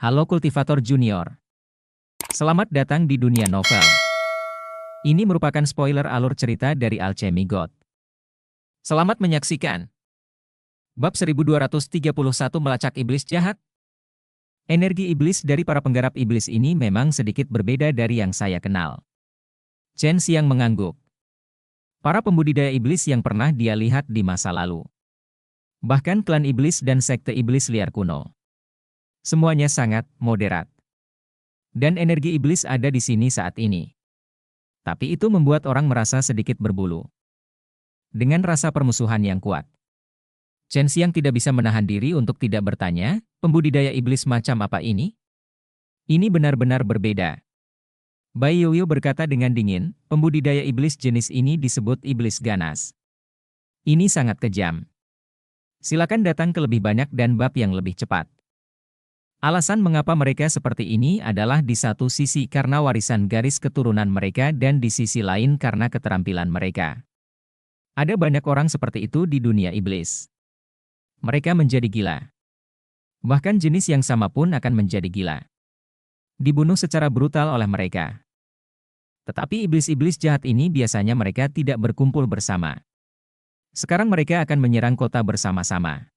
Halo Kultivator Junior. Selamat datang di dunia novel. Ini merupakan spoiler alur cerita dari Alchemy God. Selamat menyaksikan. Bab 1231 Melacak Iblis Jahat. Energi iblis dari para penggarap iblis ini memang sedikit berbeda dari yang saya kenal. Chen Xiang mengangguk. Para pembudidaya iblis yang pernah dia lihat di masa lalu. Bahkan klan iblis dan sekte iblis liar kuno. Semuanya sangat moderat. Dan energi iblis ada di sini saat ini. Tapi itu membuat orang merasa sedikit berbulu. Dengan rasa permusuhan yang kuat. Chen Xiang tidak bisa menahan diri untuk tidak bertanya, pembudidaya iblis macam apa ini? Ini benar-benar berbeda. Bai Yoyo berkata dengan dingin, pembudidaya iblis jenis ini disebut iblis ganas. Ini sangat kejam. Silakan datang ke lebih banyak dan bab yang lebih cepat. Alasan mengapa mereka seperti ini adalah di satu sisi karena warisan garis keturunan mereka dan di sisi lain karena keterampilan mereka. Ada banyak orang seperti itu di dunia iblis. Mereka menjadi gila. Bahkan jenis yang sama pun akan menjadi gila. Dibunuh secara brutal oleh mereka. Tetapi iblis-iblis jahat ini biasanya mereka tidak berkumpul bersama. Sekarang mereka akan menyerang kota bersama-sama.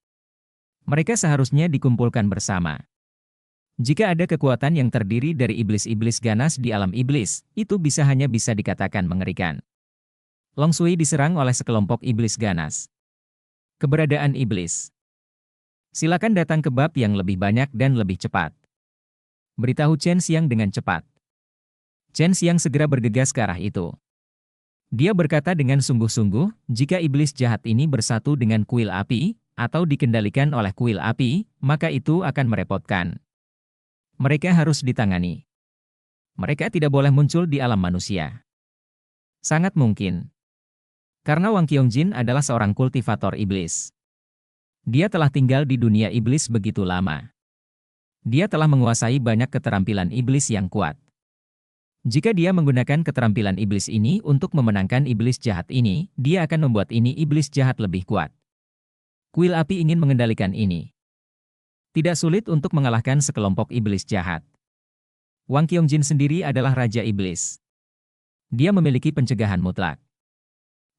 Mereka seharusnya dikumpulkan bersama. Jika ada kekuatan yang terdiri dari iblis-iblis ganas di alam iblis, itu hanya bisa dikatakan mengerikan. Long Sui diserang oleh sekelompok iblis ganas. Keberadaan iblis. Silakan datang ke bab yang lebih banyak dan lebih cepat. Beritahu Chen Xiang dengan cepat. Chen Xiang segera bergegas ke arah itu. Dia berkata dengan sungguh-sungguh, jika iblis jahat ini bersatu dengan kuil api, atau dikendalikan oleh kuil api, maka itu akan merepotkan. Mereka harus ditangani. Mereka tidak boleh muncul di alam manusia. Sangat mungkin. Karena Wang Qiongjin adalah seorang kultivator iblis. Dia telah tinggal di dunia iblis begitu lama. Dia telah menguasai banyak keterampilan iblis yang kuat. Jika dia menggunakan keterampilan iblis ini untuk memenangkan iblis jahat ini, dia akan membuat ini iblis jahat lebih kuat. Kuil api ingin mengendalikan ini. Tidak sulit untuk mengalahkan sekelompok iblis jahat. Wang Qiongjin sendiri adalah Raja Iblis. Dia memiliki pencegahan mutlak.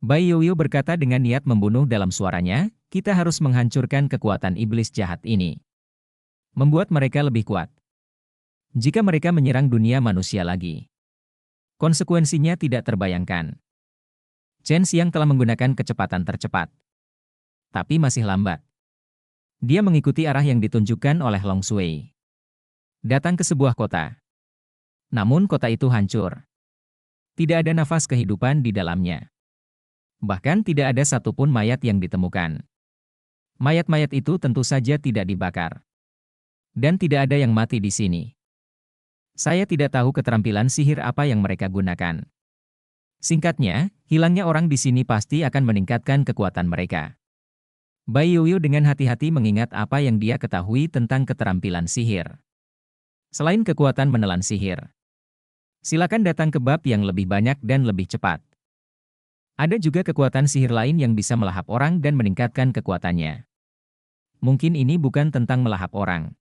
Bai Yoyo berkata dengan niat membunuh dalam suaranya, kita harus menghancurkan kekuatan iblis jahat ini. Membuat mereka lebih kuat. Jika mereka menyerang dunia manusia lagi. Konsekuensinya tidak terbayangkan. Chen Xiang telah menggunakan kecepatan tercepat. Tapi masih lambat. Dia mengikuti arah yang ditunjukkan oleh Long Sui. Datang ke sebuah kota. Namun kota itu hancur. Tidak ada nafas kehidupan di dalamnya. Bahkan tidak ada satupun mayat yang ditemukan. Mayat-mayat itu tentu saja tidak dibakar. Dan tidak ada yang mati di sini. Saya tidak tahu keterampilan sihir apa yang mereka gunakan. Singkatnya, hilangnya orang di sini pasti akan meningkatkan kekuatan mereka. Bai Yoyo dengan hati-hati mengingat apa yang dia ketahui tentang keterampilan sihir. Selain kekuatan menelan sihir. Silakan datang ke bab yang lebih banyak dan lebih cepat. Ada juga kekuatan sihir lain yang bisa melahap orang dan meningkatkan kekuatannya. Mungkin ini bukan tentang melahap orang.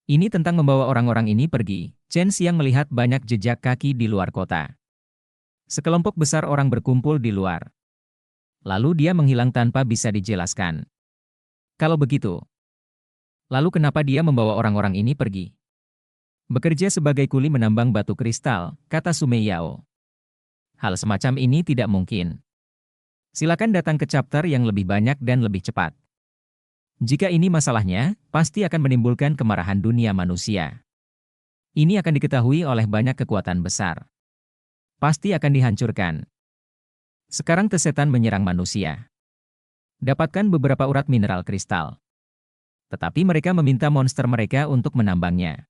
Ini tentang membawa orang-orang ini pergi. Chen Xiang melihat banyak jejak kaki di luar kota. Sekelompok besar orang berkumpul di luar. Lalu dia menghilang tanpa bisa dijelaskan. Kalau begitu, lalu kenapa dia membawa orang-orang ini pergi? Bekerja sebagai kuli menambang batu kristal, kata Sumei Yao. Hal semacam ini tidak mungkin. Silakan datang ke chapter yang lebih banyak dan lebih cepat. Jika ini masalahnya, pasti akan menimbulkan kemarahan dunia manusia. Ini akan diketahui oleh banyak kekuatan besar. Pasti akan dihancurkan. Sekarang setan menyerang manusia. Dapatkan beberapa urat mineral kristal. Tetapi mereka meminta monster mereka untuk menambangnya.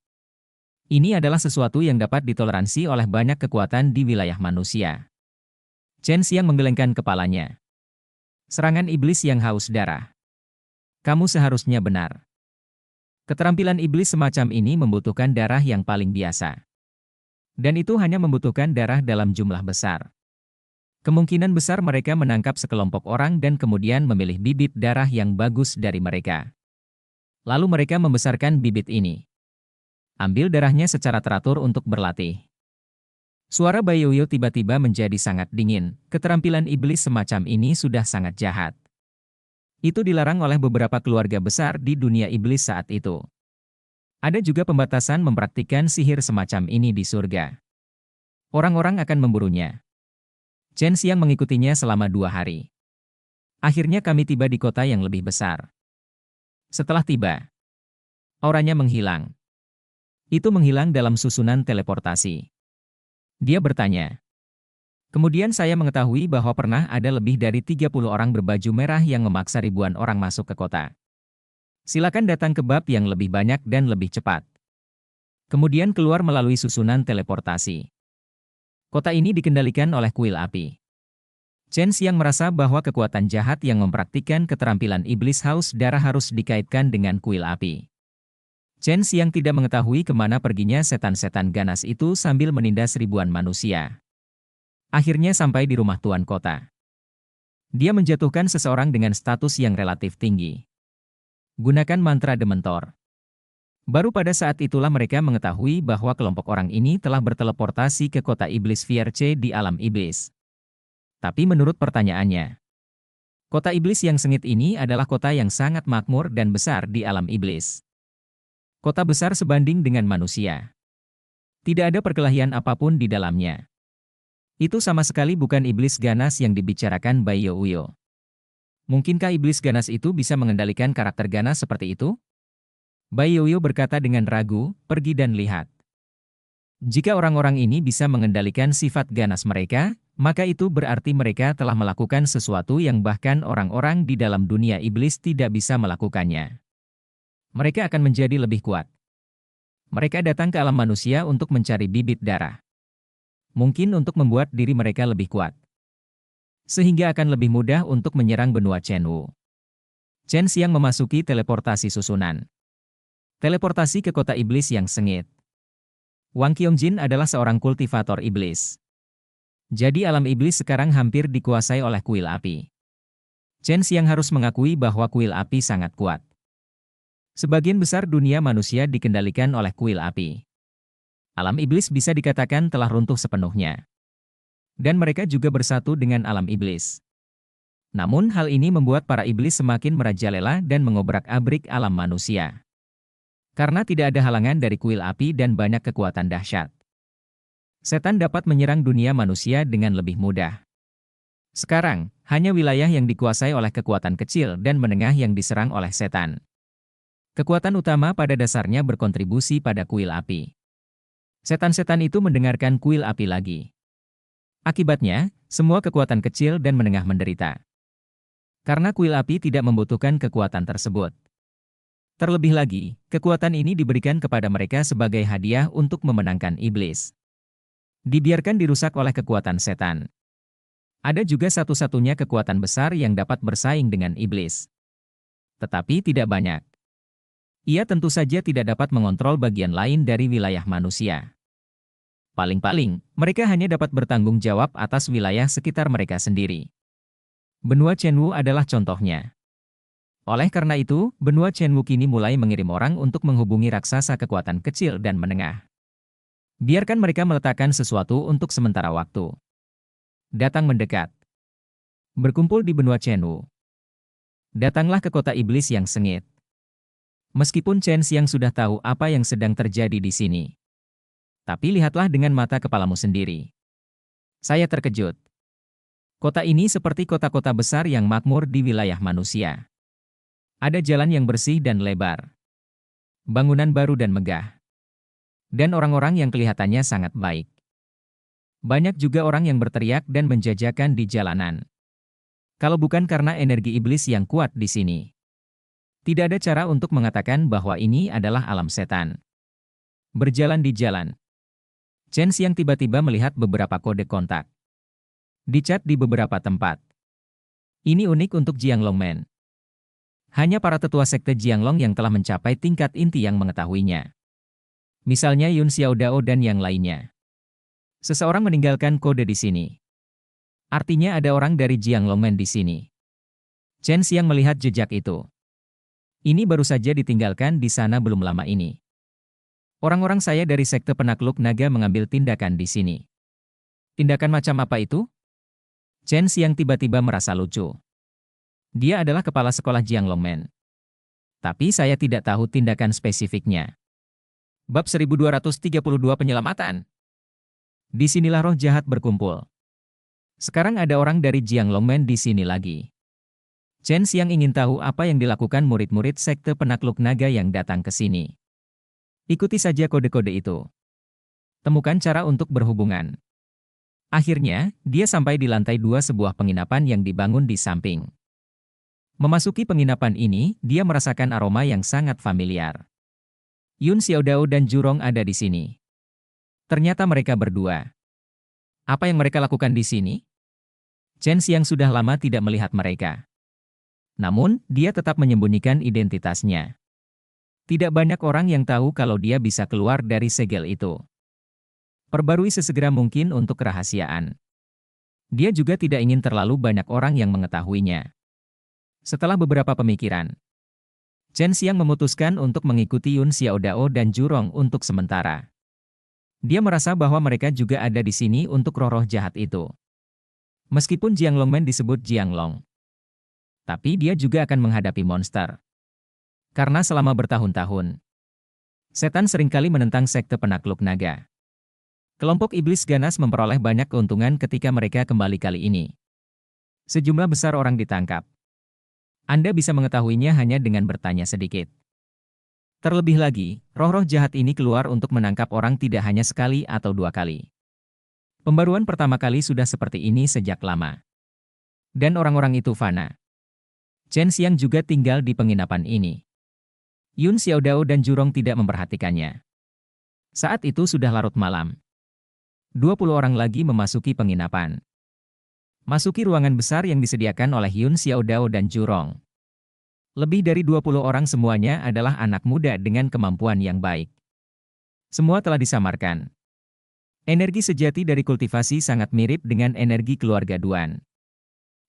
Ini adalah sesuatu yang dapat ditoleransi oleh banyak kekuatan di wilayah manusia. Chen Xiang menggelengkan kepalanya. Serangan iblis yang haus darah. Kamu seharusnya benar. Keterampilan iblis semacam ini membutuhkan darah yang paling biasa. Dan itu hanya membutuhkan darah dalam jumlah besar. Kemungkinan besar mereka menangkap sekelompok orang dan kemudian memilih bibit darah yang bagus dari mereka. Lalu mereka membesarkan bibit ini. Ambil darahnya secara teratur untuk berlatih. Suara Bayoyo tiba-tiba menjadi sangat dingin. Keterampilan iblis semacam ini sudah sangat jahat. Itu dilarang oleh beberapa keluarga besar di dunia iblis saat itu. Ada juga pembatasan mempraktikkan sihir semacam ini di surga. Orang-orang akan memburunya. Chen Xiang mengikutinya selama 2 hari. Akhirnya kami tiba di kota yang lebih besar. Setelah tiba, auranya menghilang. Itu menghilang dalam susunan teleportasi. Dia bertanya. Kemudian saya mengetahui bahwa pernah ada lebih dari 30 orang berbaju merah yang memaksa ribuan orang masuk ke kota. Silakan datang ke bab yang lebih banyak dan lebih cepat. Kemudian keluar melalui susunan teleportasi. Kota ini dikendalikan oleh kuil api. Chen Xiang merasa bahwa kekuatan jahat yang mempraktikkan keterampilan iblis haus darah harus dikaitkan dengan kuil api. Chen Xiang tidak mengetahui kemana perginya setan-setan ganas itu sambil menindas ribuan manusia. Akhirnya sampai di rumah tuan kota. Dia menjatuhkan seseorang dengan status yang relatif tinggi. Gunakan mantra Dementor. Baru pada saat itulah mereka mengetahui bahwa kelompok orang ini telah berteleportasi ke kota iblis Vierce di alam iblis. Tapi menurut pertanyaannya, kota iblis yang sengit ini adalah kota yang sangat makmur dan besar di alam iblis. Kota besar sebanding dengan manusia. Tidak ada perkelahian apapun di dalamnya. Itu sama sekali bukan iblis ganas yang dibicarakan Bayoyo. Mungkinkah iblis ganas itu bisa mengendalikan karakter ganas seperti itu? Bayoyo berkata dengan ragu, pergi dan lihat. Jika orang-orang ini bisa mengendalikan sifat ganas mereka, maka itu berarti mereka telah melakukan sesuatu yang bahkan orang-orang di dalam dunia iblis tidak bisa melakukannya. Mereka akan menjadi lebih kuat. Mereka datang ke alam manusia untuk mencari bibit darah. Mungkin untuk membuat diri mereka lebih kuat. Sehingga akan lebih mudah untuk menyerang benua Chenwu. Chen Xiang memasuki teleportasi susunan. Teleportasi ke kota iblis yang sengit. Wang Qiongjin adalah seorang kultivator iblis. Jadi alam iblis sekarang hampir dikuasai oleh kuil api. Chen Xiang harus mengakui bahwa kuil api sangat kuat. Sebagian besar dunia manusia dikendalikan oleh kuil api. Alam iblis bisa dikatakan telah runtuh sepenuhnya. Dan mereka juga bersatu dengan alam iblis. Namun hal ini membuat para iblis semakin merajalela dan mengobrak-abrik alam manusia. Karena tidak ada halangan dari kuil api dan banyak kekuatan dahsyat. Setan dapat menyerang dunia manusia dengan lebih mudah. Sekarang, hanya wilayah yang dikuasai oleh kekuatan kecil dan menengah yang diserang oleh setan. Kekuatan utama pada dasarnya berkontribusi pada kuil api. Setan-setan itu mendengarkan kuil api lagi. Akibatnya, semua kekuatan kecil dan menengah menderita. Karena kuil api tidak membutuhkan kekuatan tersebut. Terlebih lagi, kekuatan ini diberikan kepada mereka sebagai hadiah untuk memenangkan iblis. Dibiarkan dirusak oleh kekuatan setan. Ada juga satu-satunya kekuatan besar yang dapat bersaing dengan iblis. Tetapi tidak banyak. Ia tentu saja tidak dapat mengontrol bagian lain dari wilayah manusia. Paling-paling, mereka hanya dapat bertanggung jawab atas wilayah sekitar mereka sendiri. Benua Chenwu adalah contohnya. Oleh karena itu, benua Chenwu kini mulai mengirim orang untuk menghubungi raksasa kekuatan kecil dan menengah. Biarkan mereka meletakkan sesuatu untuk sementara waktu. Datang mendekat. Berkumpul di benua Chenwu. Datanglah ke kota iblis yang sengit. Meskipun Chen Xiang sudah tahu apa yang sedang terjadi di sini. Tapi lihatlah dengan mata kepalamu sendiri. Saya terkejut. Kota ini seperti kota-kota besar yang makmur di wilayah manusia. Ada jalan yang bersih dan lebar. Bangunan baru dan megah. Dan orang-orang yang kelihatannya sangat baik. Banyak juga orang yang berteriak dan menjajakan di jalanan. Kalau bukan karena energi iblis yang kuat di sini. Tidak ada cara untuk mengatakan bahwa ini adalah alam setan. Berjalan di jalan. Chen Xiang tiba-tiba melihat beberapa kode kontak. Dicat di beberapa tempat. Ini unik untuk Jianglongmen. Hanya para tetua sekte Jianglong yang telah mencapai tingkat inti yang mengetahuinya. Misalnya Yun Xiaodao dan yang lainnya. Seseorang meninggalkan kode di sini. Artinya ada orang dari Jianglongmen di sini. Chen Xiang melihat jejak itu. Ini baru saja ditinggalkan di sana belum lama ini. Orang-orang saya dari sekte penakluk naga mengambil tindakan di sini. Tindakan macam apa itu? Chen Xiang tiba-tiba merasa lucu. Dia adalah kepala sekolah Jiang Longmen. Tapi saya tidak tahu tindakan spesifiknya. Bab 1232 Penyelamatan. Disinilah roh jahat berkumpul. Sekarang ada orang dari Jiang Longmen di sini lagi. Chen Xiang ingin tahu apa yang dilakukan murid-murid sekte penakluk naga yang datang ke sini. Ikuti saja kode-kode itu. Temukan cara untuk berhubungan. Akhirnya, dia sampai di lantai 2 sebuah penginapan yang dibangun di samping. Memasuki penginapan ini, dia merasakan aroma yang sangat familiar. Yun Xiaodao dan Jurong ada di sini. Ternyata mereka berdua. Apa yang mereka lakukan di sini? Chen Xiang sudah lama tidak melihat mereka. Namun, dia tetap menyembunyikan identitasnya. Tidak banyak orang yang tahu kalau dia bisa keluar dari segel itu. Perbarui sesegera mungkin untuk kerahasiaan. Dia juga tidak ingin terlalu banyak orang yang mengetahuinya. Setelah beberapa pemikiran, Chen Xiang memutuskan untuk mengikuti Yun Xiaodao dan Jurong untuk sementara. Dia merasa bahwa mereka juga ada di sini untuk roh-roh jahat itu. Meskipun Jiang Longmen disebut Jiang Long, tapi dia juga akan menghadapi monster. Karena selama bertahun-tahun, setan seringkali menentang sekte penakluk naga. Kelompok iblis ganas memperoleh banyak keuntungan ketika mereka kembali kali ini. Sejumlah besar orang ditangkap. Anda bisa mengetahuinya hanya dengan bertanya sedikit. Terlebih lagi, roh-roh jahat ini keluar untuk menangkap orang tidak hanya sekali atau 2 kali. Pembaruan pertama kali sudah seperti ini sejak lama. Dan orang-orang itu fana. Chen Xiang juga tinggal di penginapan ini. Yun Xiaodao dan Jurong tidak memperhatikannya. Saat itu sudah larut malam. 20 orang lagi memasuki penginapan. Masuki ruangan besar yang disediakan oleh Yun Xiaodao dan Jurong. Lebih dari 20 orang semuanya adalah anak muda dengan kemampuan yang baik. Semua telah disamarkan. Energi sejati dari kultivasi sangat mirip dengan energi keluarga Duan.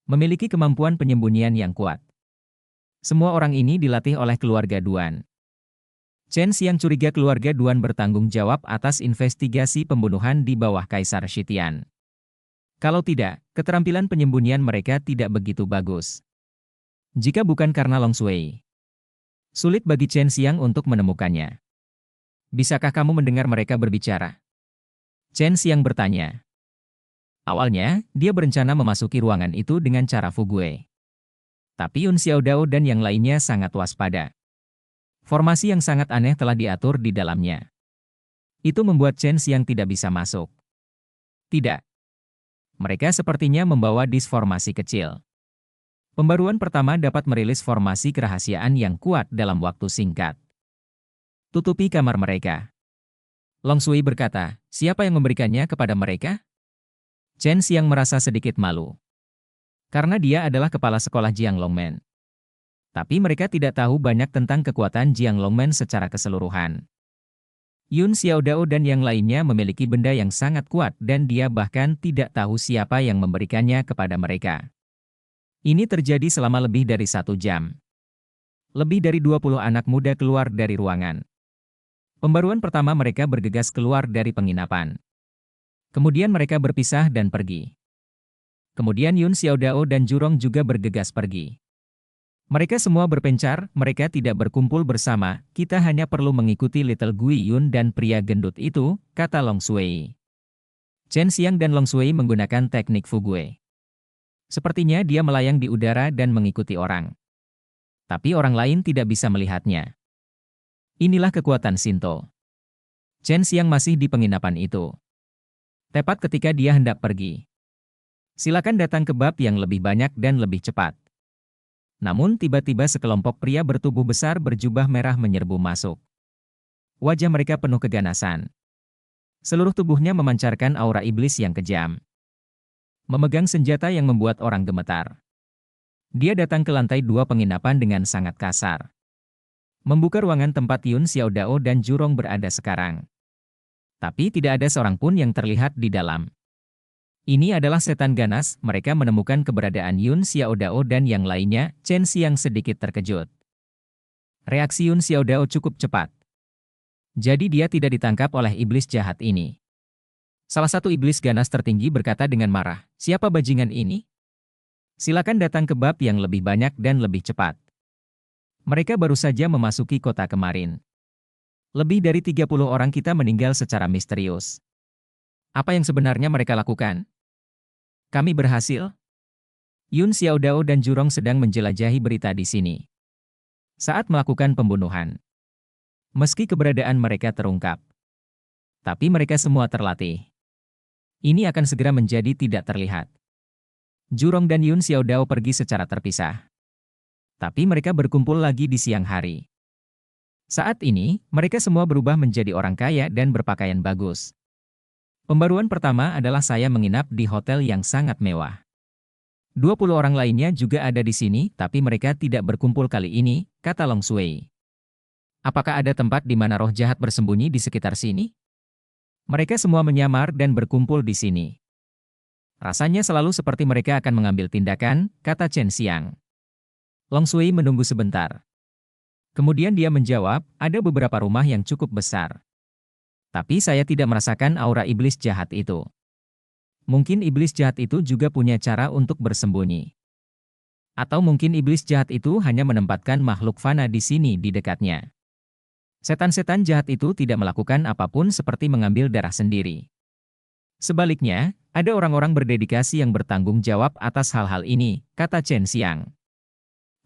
Memiliki kemampuan penyembunyian yang kuat. Semua orang ini dilatih oleh keluarga Duan. Chen Xiang curiga keluarga Duan bertanggung jawab atas investigasi pembunuhan di bawah Kaisar Shitian. Kalau tidak, keterampilan penyembunyian mereka tidak begitu bagus. Jika bukan karena Long Shui, sulit bagi Chen Xiang untuk menemukannya. Bisakah kamu mendengar mereka berbicara? Chen Xiang bertanya. Awalnya, dia berencana memasuki ruangan itu dengan cara Fugue. Tapi Yun Xiaodao dan yang lainnya sangat waspada. Formasi yang sangat aneh telah diatur di dalamnya. Itu membuat Chen Xiang tidak bisa masuk. Tidak. Mereka sepertinya membawa disformasi kecil. Pembaruan pertama dapat merilis formasi kerahasiaan yang kuat dalam waktu singkat. Tutupi kamar mereka. Long Shui berkata, siapa yang memberikannya kepada mereka? Chen Xiang merasa sedikit malu. Karena dia adalah kepala sekolah Jiang Longmen. Tapi mereka tidak tahu banyak tentang kekuatan Jiang Longmen secara keseluruhan. Yun Xiaodao dan yang lainnya memiliki benda yang sangat kuat dan dia bahkan tidak tahu siapa yang memberikannya kepada mereka. Ini terjadi selama lebih dari 1 jam. Lebih dari 20 anak muda keluar dari ruangan. Pembaruan pertama mereka bergegas keluar dari penginapan. Kemudian mereka berpisah dan pergi. Kemudian Yun Xiaodao dan Jurong juga bergegas pergi. Mereka semua berpencar, mereka tidak berkumpul bersama, kita hanya perlu mengikuti Little Gui Yun dan pria gendut itu, kata Long Shui. Chen Xiang dan Long Shui menggunakan teknik Fugue. Sepertinya dia melayang di udara dan mengikuti orang. Tapi orang lain tidak bisa melihatnya. Inilah kekuatan Shinto. Chen Xiang masih di penginapan itu. Tepat ketika dia hendak pergi. Silakan datang ke bab yang lebih banyak dan lebih cepat. Namun tiba-tiba sekelompok pria bertubuh besar berjubah merah menyerbu masuk. Wajah mereka penuh keganasan. Seluruh tubuhnya memancarkan aura iblis yang kejam. Memegang senjata yang membuat orang gemetar. Dia datang ke lantai 2 penginapan dengan sangat kasar. Membuka ruangan tempat Yun Xiaodao dan Jurong berada sekarang. Tapi tidak ada seorang pun yang terlihat di dalam. Ini adalah setan ganas, mereka menemukan keberadaan Yun Xiaodao dan yang lainnya, Chen Xiang sedikit terkejut. Reaksi Yun Xiaodao cukup cepat. Jadi dia tidak ditangkap oleh iblis jahat ini. Salah satu iblis ganas tertinggi berkata dengan marah, "Siapa bajingan ini? Silakan datang ke bab yang lebih banyak dan lebih cepat." Mereka baru saja memasuki kota kemarin. Lebih dari 30 orang kita meninggal secara misterius. Apa yang sebenarnya mereka lakukan? Kami berhasil? Yun Xiaodao dan Jurong sedang menjelajahi berita di sini. Saat melakukan pembunuhan. Meski keberadaan mereka terungkap. Tapi mereka semua terlatih. Ini akan segera menjadi tidak terlihat. Jurong dan Yun Xiaodao pergi secara terpisah. Tapi mereka berkumpul lagi di siang hari. Saat ini, mereka semua berubah menjadi orang kaya dan berpakaian bagus. Pembaruan pertama adalah saya menginap di hotel yang sangat mewah. 20 orang lainnya juga ada di sini, tapi mereka tidak berkumpul kali ini, kata Long Shui. Apakah ada tempat di mana roh jahat bersembunyi di sekitar sini? Mereka semua menyamar dan berkumpul di sini. Rasanya selalu seperti mereka akan mengambil tindakan, kata Chen Xiang. Long Shui menunggu sebentar. Kemudian dia menjawab, ada beberapa rumah yang cukup besar. Tapi saya tidak merasakan aura iblis jahat itu. Mungkin iblis jahat itu juga punya cara untuk bersembunyi. Atau mungkin iblis jahat itu hanya menempatkan makhluk fana di sini di dekatnya. Setan-setan jahat itu tidak melakukan apapun seperti mengambil darah sendiri. Sebaliknya, ada orang-orang berdedikasi yang bertanggung jawab atas hal-hal ini, kata Chen Xiang.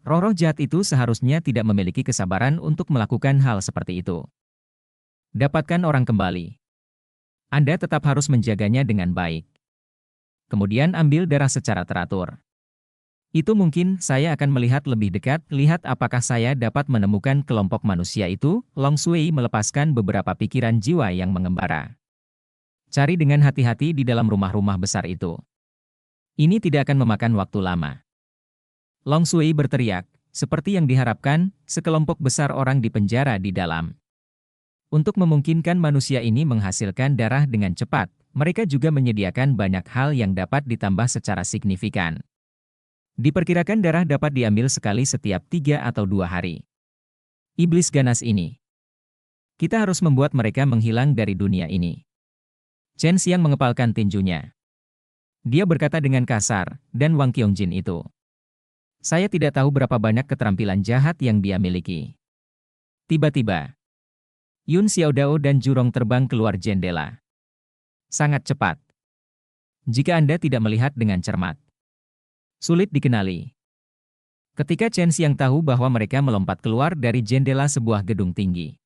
Roh-roh jahat itu seharusnya tidak memiliki kesabaran untuk melakukan hal seperti itu. Dapatkan orang kembali. Anda tetap harus menjaganya dengan baik. Kemudian ambil darah secara teratur. Itu mungkin saya akan melihat lebih dekat, lihat apakah saya dapat menemukan kelompok manusia itu. Long Shui melepaskan beberapa pikiran jiwa yang mengembara. Cari dengan hati-hati di dalam rumah-rumah besar itu. Ini tidak akan memakan waktu lama. Long Shui berteriak, seperti yang diharapkan, sekelompok besar orang di penjara di dalam. Untuk memungkinkan manusia ini menghasilkan darah dengan cepat, mereka juga menyediakan banyak hal yang dapat ditambah secara signifikan. Diperkirakan darah dapat diambil sekali setiap 3 atau 2 hari. Iblis ganas ini. Kita harus membuat mereka menghilang dari dunia ini. Chen Xiang mengepalkan tinjunya. Dia berkata dengan kasar, dan Wang Qiongjin itu. Saya tidak tahu berapa banyak keterampilan jahat yang dia miliki. Tiba-tiba, Yun Xiaodao dan Jurong terbang keluar jendela. Sangat cepat. Jika Anda tidak melihat dengan cermat. Sulit dikenali. Ketika Chen Xiang tahu bahwa mereka melompat keluar dari jendela sebuah gedung tinggi.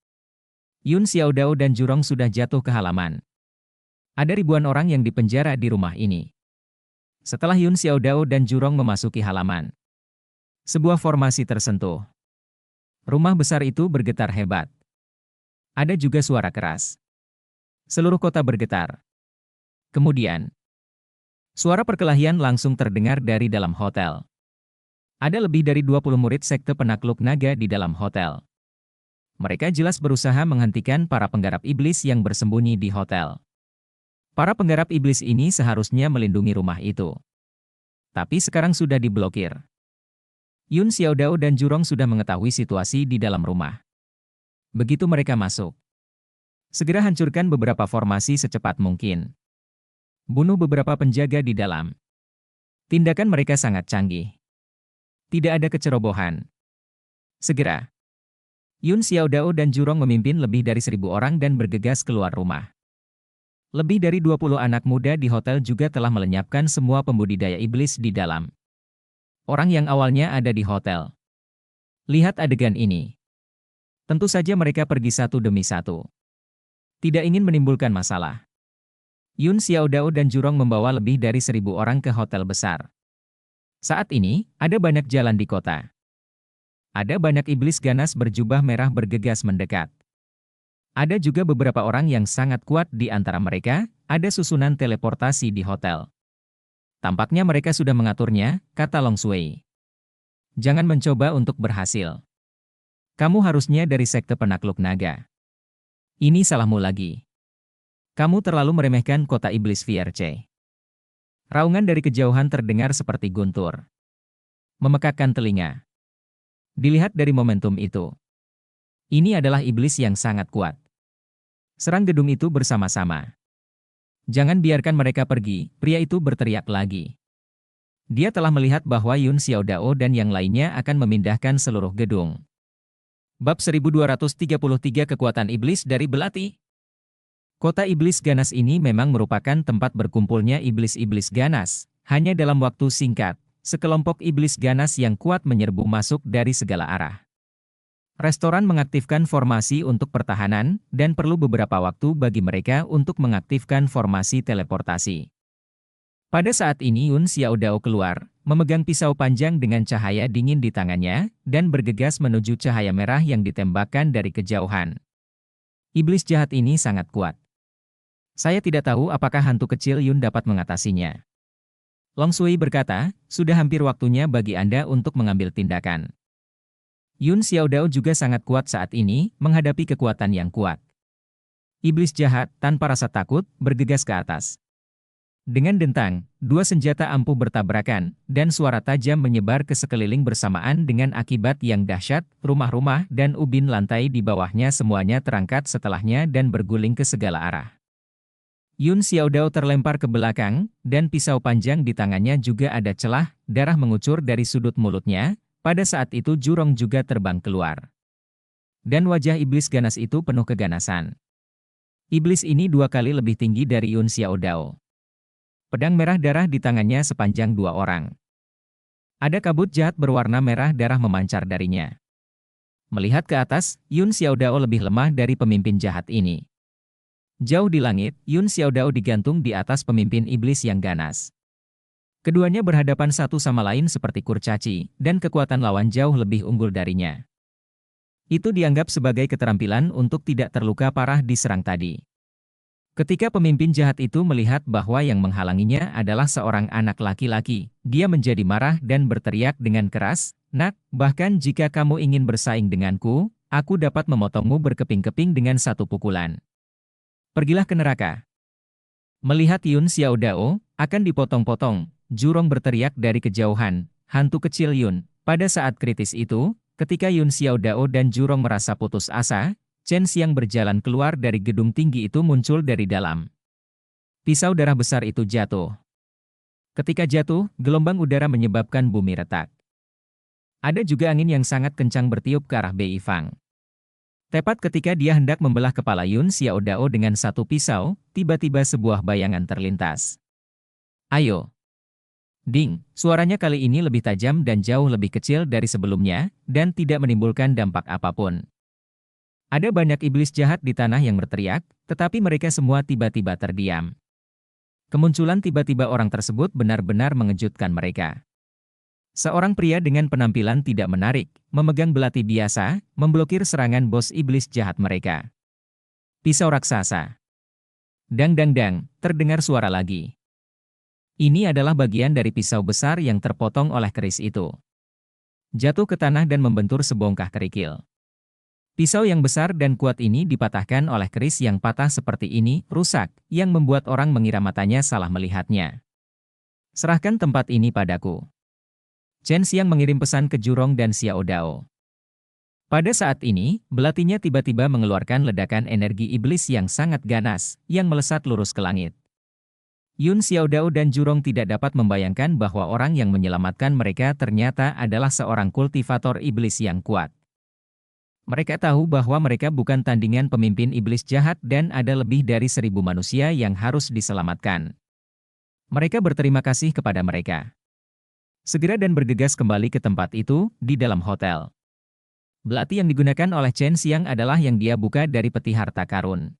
Yun Xiaodao dan Jurong sudah jatuh ke halaman. Ada ribuan orang yang dipenjara di rumah ini. Setelah Yun Xiaodao dan Jurong memasuki halaman, sebuah formasi tersentuh. Rumah besar itu bergetar hebat. Ada juga suara keras. Seluruh kota bergetar. Kemudian, suara perkelahian langsung terdengar dari dalam hotel. Ada lebih dari 20 murid sekte penakluk naga di dalam hotel. Mereka jelas berusaha menghentikan para penggarap iblis yang bersembunyi di hotel. Para penggarap iblis ini seharusnya melindungi rumah itu. Tapi sekarang sudah diblokir. Yun Xiaodao dan Jurong sudah mengetahui situasi di dalam rumah. Begitu mereka masuk, segera hancurkan beberapa formasi secepat mungkin. Bunuh beberapa penjaga di dalam. Tindakan mereka sangat canggih. Tidak ada kecerobohan. Segera, Yun Xiaodao dan Jurong memimpin lebih dari 1.000 orang dan bergegas keluar rumah. Lebih dari 20 anak muda di hotel juga telah melenyapkan semua pembudidaya iblis di dalam. Orang yang awalnya ada di hotel. Lihat adegan ini. Tentu saja mereka pergi satu demi satu. Tidak ingin menimbulkan masalah. Yun Xiaodao dan Jurong membawa lebih dari 1.000 orang ke hotel besar. Saat ini, ada banyak jalan di kota. Ada banyak iblis ganas berjubah merah bergegas mendekat. Ada juga beberapa orang yang sangat kuat di antara mereka, ada susunan teleportasi di hotel. Tampaknya mereka sudah mengaturnya, kata Long Shui. Jangan mencoba untuk berhasil. Kamu harusnya dari sekte penakluk naga. Ini salahmu lagi. Kamu terlalu meremehkan kota iblis VRC. Raungan dari kejauhan terdengar seperti guntur. Memekakkan telinga. Dilihat dari momentum itu. Ini adalah iblis yang sangat kuat. Serang gedung itu bersama-sama. Jangan biarkan mereka pergi, pria itu berteriak lagi. Dia telah melihat bahwa Yun Xiaodao dan yang lainnya akan memindahkan seluruh gedung. Bab 1233 Kekuatan Iblis dari Belati. Kota Iblis Ganas ini memang merupakan tempat berkumpulnya iblis-iblis ganas. Hanya dalam waktu singkat, sekelompok iblis ganas yang kuat menyerbu masuk dari segala arah. Restoran mengaktifkan formasi untuk pertahanan, dan perlu beberapa waktu bagi mereka untuk mengaktifkan formasi teleportasi. Pada saat ini Yun Xiaodao keluar, memegang pisau panjang dengan cahaya dingin di tangannya, dan bergegas menuju cahaya merah yang ditembakkan dari kejauhan. Iblis jahat ini sangat kuat. Saya tidak tahu apakah hantu kecil Yun dapat mengatasinya. Long Sui berkata, sudah hampir waktunya bagi Anda untuk mengambil tindakan. Yun Xiaodao juga sangat kuat saat ini, menghadapi kekuatan yang kuat. Iblis jahat, tanpa rasa takut, bergegas ke atas. Dengan dentang, dua senjata ampuh bertabrakan, dan suara tajam menyebar ke sekeliling bersamaan dengan akibat yang dahsyat, rumah-rumah dan ubin lantai di bawahnya semuanya terangkat setelahnya dan berguling ke segala arah. Yun Xiaodao terlempar ke belakang, dan pisau panjang di tangannya juga ada celah, darah mengucur dari sudut mulutnya, pada saat itu jurong juga terbang keluar. Dan wajah iblis ganas itu penuh keganasan. Iblis ini 2 kali lebih tinggi dari Yun Xiaodao. Pedang merah darah di tangannya sepanjang 2 orang. Ada kabut jahat berwarna merah darah memancar darinya. Melihat ke atas, Yun Xiaodao lebih lemah dari pemimpin jahat ini. Jauh di langit, Yun Xiaodao digantung di atas pemimpin iblis yang ganas. Keduanya berhadapan satu sama lain seperti kurcaci, dan kekuatan lawan jauh lebih unggul darinya. Itu dianggap sebagai keterampilan untuk tidak terluka parah diserang tadi. Ketika pemimpin jahat itu melihat bahwa yang menghalanginya adalah seorang anak laki-laki, dia menjadi marah dan berteriak dengan keras, "Nak, bahkan jika kamu ingin bersaing denganku, aku dapat memotongmu berkeping-keping dengan 1 pukulan. Pergilah ke neraka." Melihat Yun Xiaodao akan dipotong-potong, jurong berteriak dari kejauhan, "Hantu kecil Yun." Pada saat kritis itu, ketika Yun Xiaodao dan jurong merasa putus asa, Chen Xiang berjalan keluar dari gedung tinggi itu muncul dari dalam. Pisau darah besar itu jatuh. Ketika jatuh, gelombang udara menyebabkan bumi retak. Ada juga angin yang sangat kencang bertiup ke arah Bei Fang. Tepat ketika dia hendak membelah kepala Yun Xiaodao dengan 1 pisau, tiba-tiba sebuah bayangan terlintas. "Ayo!" Ding, suaranya kali ini lebih tajam dan jauh lebih kecil dari sebelumnya, dan tidak menimbulkan dampak apapun. Ada banyak iblis jahat di tanah yang berteriak, tetapi mereka semua tiba-tiba terdiam. Kemunculan tiba-tiba orang tersebut benar-benar mengejutkan mereka. Seorang pria dengan penampilan tidak menarik, memegang belati biasa, memblokir serangan bos iblis jahat mereka. Pisau raksasa. Dang dang dang, terdengar suara lagi. Ini adalah bagian dari pisau besar yang terpotong oleh keris itu. Jatuh ke tanah dan membentur sebongkah kerikil. Pisau yang besar dan kuat ini dipatahkan oleh keris yang patah seperti ini, rusak, yang membuat orang mengira matanya salah melihatnya. "Serahkan tempat ini padaku." Chen Xiang mengirim pesan ke Jurong dan Xiaodao. Pada saat ini, belatinya tiba-tiba mengeluarkan ledakan energi iblis yang sangat ganas, yang melesat lurus ke langit. Yun Xiaodao dan Jurong tidak dapat membayangkan bahwa orang yang menyelamatkan mereka ternyata adalah seorang kultivator iblis yang kuat. Mereka tahu bahwa mereka bukan tandingan pemimpin iblis jahat dan ada lebih dari 1.000 manusia yang harus diselamatkan. Mereka berterima kasih kepada mereka. Segera dan bergegas kembali ke tempat itu, di dalam hotel. Belati yang digunakan oleh Chen Xiang adalah yang dia buka dari peti harta karun.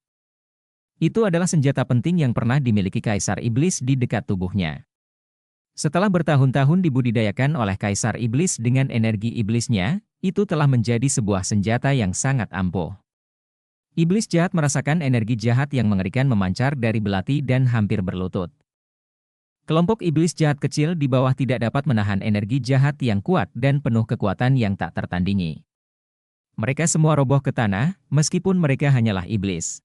Itu adalah senjata penting yang pernah dimiliki Kaisar Iblis di dekat tubuhnya. Setelah bertahun-tahun dibudidayakan oleh Kaisar Iblis dengan energi iblisnya, itu telah menjadi sebuah senjata yang sangat ampuh. Iblis jahat merasakan energi jahat yang mengerikan memancar dari belati dan hampir berlutut. Kelompok iblis jahat kecil di bawah tidak dapat menahan energi jahat yang kuat dan penuh kekuatan yang tak tertandingi. Mereka semua roboh ke tanah, meskipun mereka hanyalah iblis.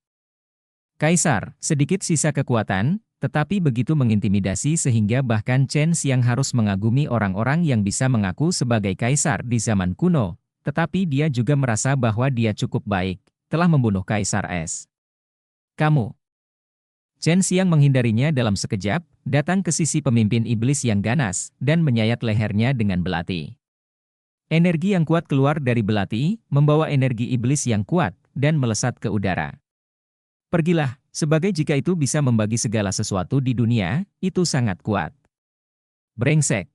Kaisar, sedikit sisa kekuatan, tetapi begitu mengintimidasi sehingga bahkan Chen Xiang harus mengagumi orang-orang yang bisa mengaku sebagai kaisar di zaman kuno, tetapi dia juga merasa bahwa dia cukup baik, telah membunuh Kaisar Es. Kamu. Chen Xiang menghindarinya dalam sekejap, datang ke sisi pemimpin iblis yang ganas, dan menyayat lehernya dengan belati. Energi yang kuat keluar dari belati, membawa energi iblis yang kuat, dan melesat ke udara. Pergilah, sebagai jika itu bisa membagi segala sesuatu di dunia, itu sangat kuat. Brengsek.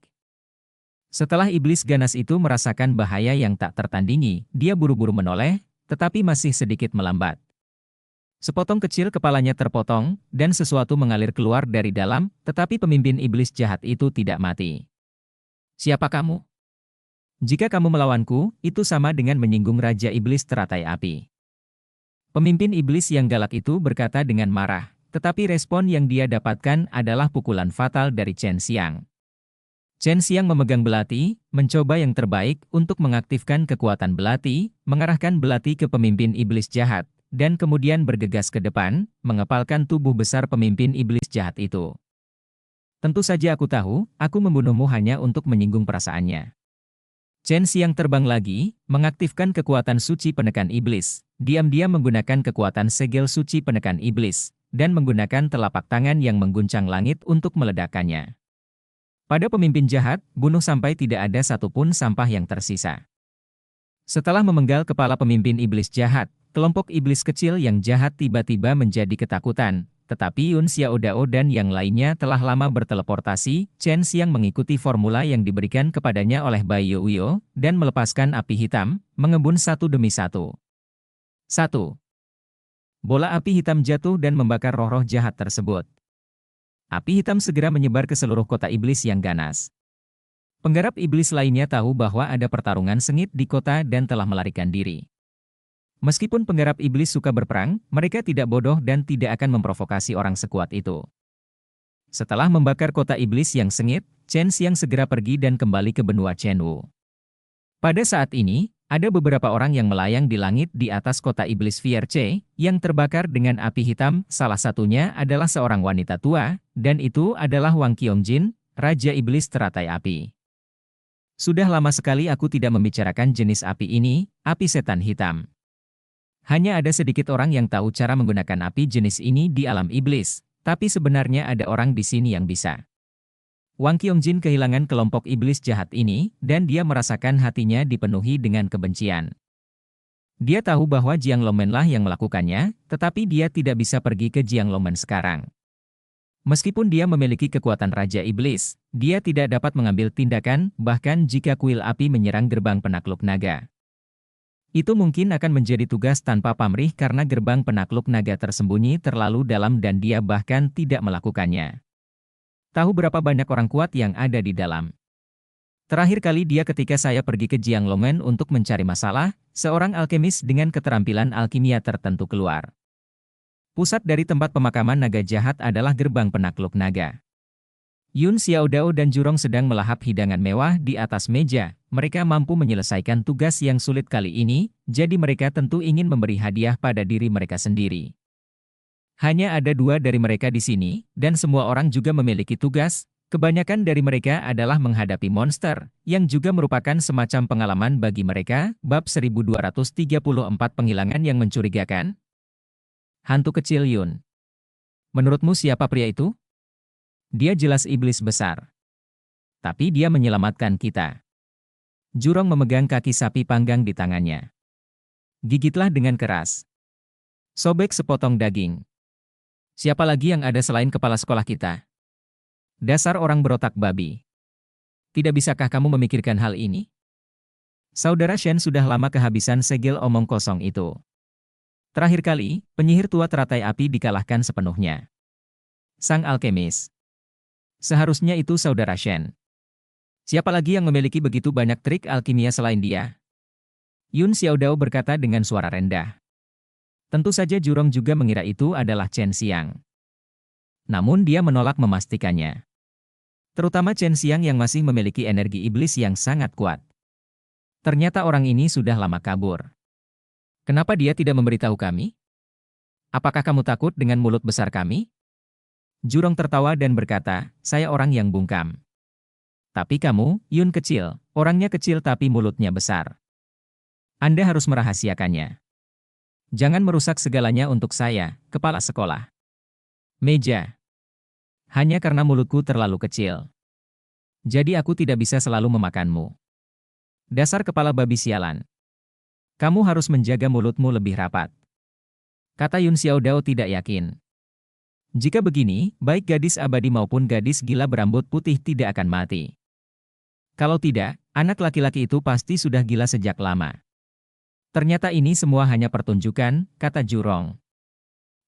Setelah iblis ganas itu merasakan bahaya yang tak tertandingi, dia buru-buru menoleh, tetapi masih sedikit melambat. Sepotong kecil kepalanya terpotong, dan sesuatu mengalir keluar dari dalam, tetapi pemimpin iblis jahat itu tidak mati. Siapa kamu? Jika kamu melawanku, itu sama dengan menyinggung Raja Iblis teratai api. Pemimpin iblis yang galak itu berkata dengan marah, tetapi respon yang dia dapatkan adalah pukulan fatal dari Chen Xiang. Chen Xiang memegang belati, mencoba yang terbaik untuk mengaktifkan kekuatan belati, mengarahkan belati ke pemimpin iblis jahat, dan kemudian bergegas ke depan, mengepalkan tubuh besar pemimpin iblis jahat itu. Tentu saja aku tahu, aku membunuhmu hanya untuk menyinggung perasaannya. Chen Xiang terbang lagi, mengaktifkan kekuatan suci penekan iblis, diam-diam menggunakan kekuatan segel suci penekan iblis, dan menggunakan telapak tangan yang mengguncang langit untuk meledakkannya. Pada pemimpin jahat, bunuh sampai tidak ada satupun sampah yang tersisa. Setelah memenggal kepala pemimpin iblis jahat, kelompok iblis kecil yang jahat tiba-tiba menjadi ketakutan, tetapi Yun Xiaodao dan yang lainnya telah lama berteleportasi. Chen Xiang mengikuti formula yang diberikan kepadanya oleh Bai Youyo, dan melepaskan api hitam, mengebun satu demi satu. 1. Bola api hitam jatuh dan membakar roh-roh jahat tersebut. Api hitam segera menyebar ke seluruh kota iblis yang ganas. Penggarap iblis lainnya tahu bahwa ada pertarungan sengit di kota dan telah melarikan diri. Meskipun penggarap iblis suka berperang, mereka tidak bodoh dan tidak akan memprovokasi orang sekuat itu. Setelah membakar kota iblis yang sengit, Chen Xiang segera pergi dan kembali ke benua Chenwu. Pada saat ini, ada beberapa orang yang melayang di langit di atas kota iblis Fierce, yang terbakar dengan api hitam. Salah satunya adalah seorang wanita tua, dan itu adalah Wang Qiangjin, Raja Iblis teratai api. Sudah lama sekali aku tidak membicarakan jenis api ini, api setan hitam. Hanya ada sedikit orang yang tahu cara menggunakan api jenis ini di alam iblis, tapi sebenarnya ada orang di sini yang bisa. Wang Qiangjin kehilangan kelompok iblis jahat ini, dan dia merasakan hatinya dipenuhi dengan kebencian. Dia tahu bahwa Jiang Lomen lah yang melakukannya, tetapi dia tidak bisa pergi ke Jiang Lomen sekarang. Meskipun dia memiliki kekuatan Raja Iblis, dia tidak dapat mengambil tindakan, bahkan jika kuil api menyerang gerbang penakluk naga. Itu mungkin akan menjadi tugas tanpa pamrih karena gerbang penakluk naga tersembunyi terlalu dalam dan dia bahkan tidak melakukannya. Tahu berapa banyak orang kuat yang ada di dalam. Terakhir kali dia ketika saya pergi ke Jiang Longen untuk mencari masalah, seorang alkemis dengan keterampilan alkimia tertentu keluar. Pusat dari tempat pemakaman naga jahat adalah gerbang penakluk naga. Yun Xiaodao dan Jurong sedang melahap hidangan mewah di atas meja. Mereka mampu menyelesaikan tugas yang sulit kali ini, jadi mereka tentu ingin memberi hadiah pada diri mereka sendiri. Hanya ada 2 dari mereka di sini, dan semua orang juga memiliki tugas. Kebanyakan dari mereka adalah menghadapi monster, yang juga merupakan semacam pengalaman bagi mereka. Bab 1234 Penghilangan yang mencurigakan. Hantu kecil Yun. Menurutmu siapa pria itu? Dia jelas iblis besar. Tapi dia menyelamatkan kita. Jurong memegang kaki sapi panggang di tangannya. Gigitlah dengan keras. Sobek sepotong daging. Siapa lagi yang ada selain kepala sekolah kita? Dasar orang berotak babi. Tidak bisakah kamu memikirkan hal ini? Saudara Shen sudah lama kehabisan segel omong kosong itu. Terakhir kali, penyihir tua teratai api dikalahkan sepenuhnya. Sang alkemis. Seharusnya itu saudara Shen. Siapa lagi yang memiliki begitu banyak trik alkimia selain dia? Yun Xiaodao berkata dengan suara rendah. Tentu saja Jurong juga mengira itu adalah Chen Xiang. Namun dia menolak memastikannya. Terutama Chen Xiang yang masih memiliki energi iblis yang sangat kuat. Ternyata orang ini sudah lama kabur. Kenapa dia tidak memberitahu kami? Apakah kamu takut dengan mulut besar kami? Jurong tertawa dan berkata, saya orang yang bungkam. Tapi kamu, Yun kecil, orangnya kecil tapi mulutnya besar. Anda harus merahasiakannya. Jangan merusak segalanya untuk saya, kepala sekolah. Meja. Hanya karena mulutku terlalu kecil. Jadi aku tidak bisa selalu memakanmu. Dasar kepala babi sialan. Kamu harus menjaga mulutmu lebih rapat. Kata Yun Xiaodao tidak yakin. Jika begini, baik gadis abadi maupun gadis gila berambut putih tidak akan mati. Kalau tidak, anak laki-laki itu pasti sudah gila sejak lama. Ternyata ini semua hanya pertunjukan, kata Jurong.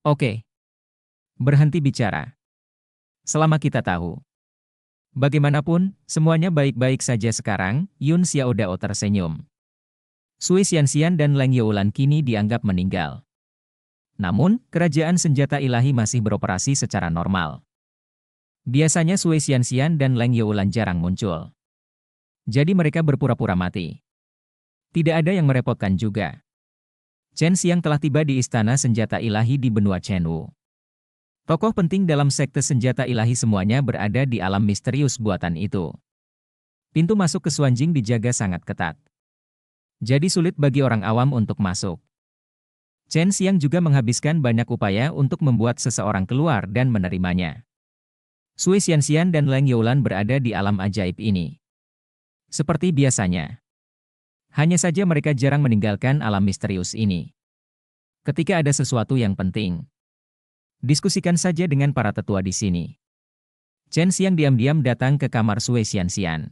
Oke. Berhenti bicara. Selama kita tahu. Bagaimanapun, semuanya baik-baik saja sekarang, Yun Xiaodao tersenyum. Sui Xianxian dan Leng Youlan kini dianggap meninggal. Namun, kerajaan senjata ilahi masih beroperasi secara normal. Biasanya Sui Xianxian dan Leng Youlan jarang muncul. Jadi mereka berpura-pura mati. Tidak ada yang merepotkan juga. Chen Xiang telah tiba di istana senjata ilahi di benua Chenwu. Tokoh penting dalam sekte senjata ilahi semuanya berada di alam misterius buatan itu. Pintu masuk ke Xuanjing dijaga sangat ketat. Jadi sulit bagi orang awam untuk masuk. Chen Xiang juga menghabiskan banyak upaya untuk membuat seseorang keluar dan menerimanya. Sui Xianxian dan Leng Youlan berada di alam ajaib ini. Seperti biasanya. Hanya saja mereka jarang meninggalkan alam misterius ini. Ketika ada sesuatu yang penting, diskusikan saja dengan para tetua di sini. Chen Xiang diam-diam datang ke kamar Sui Xianxian.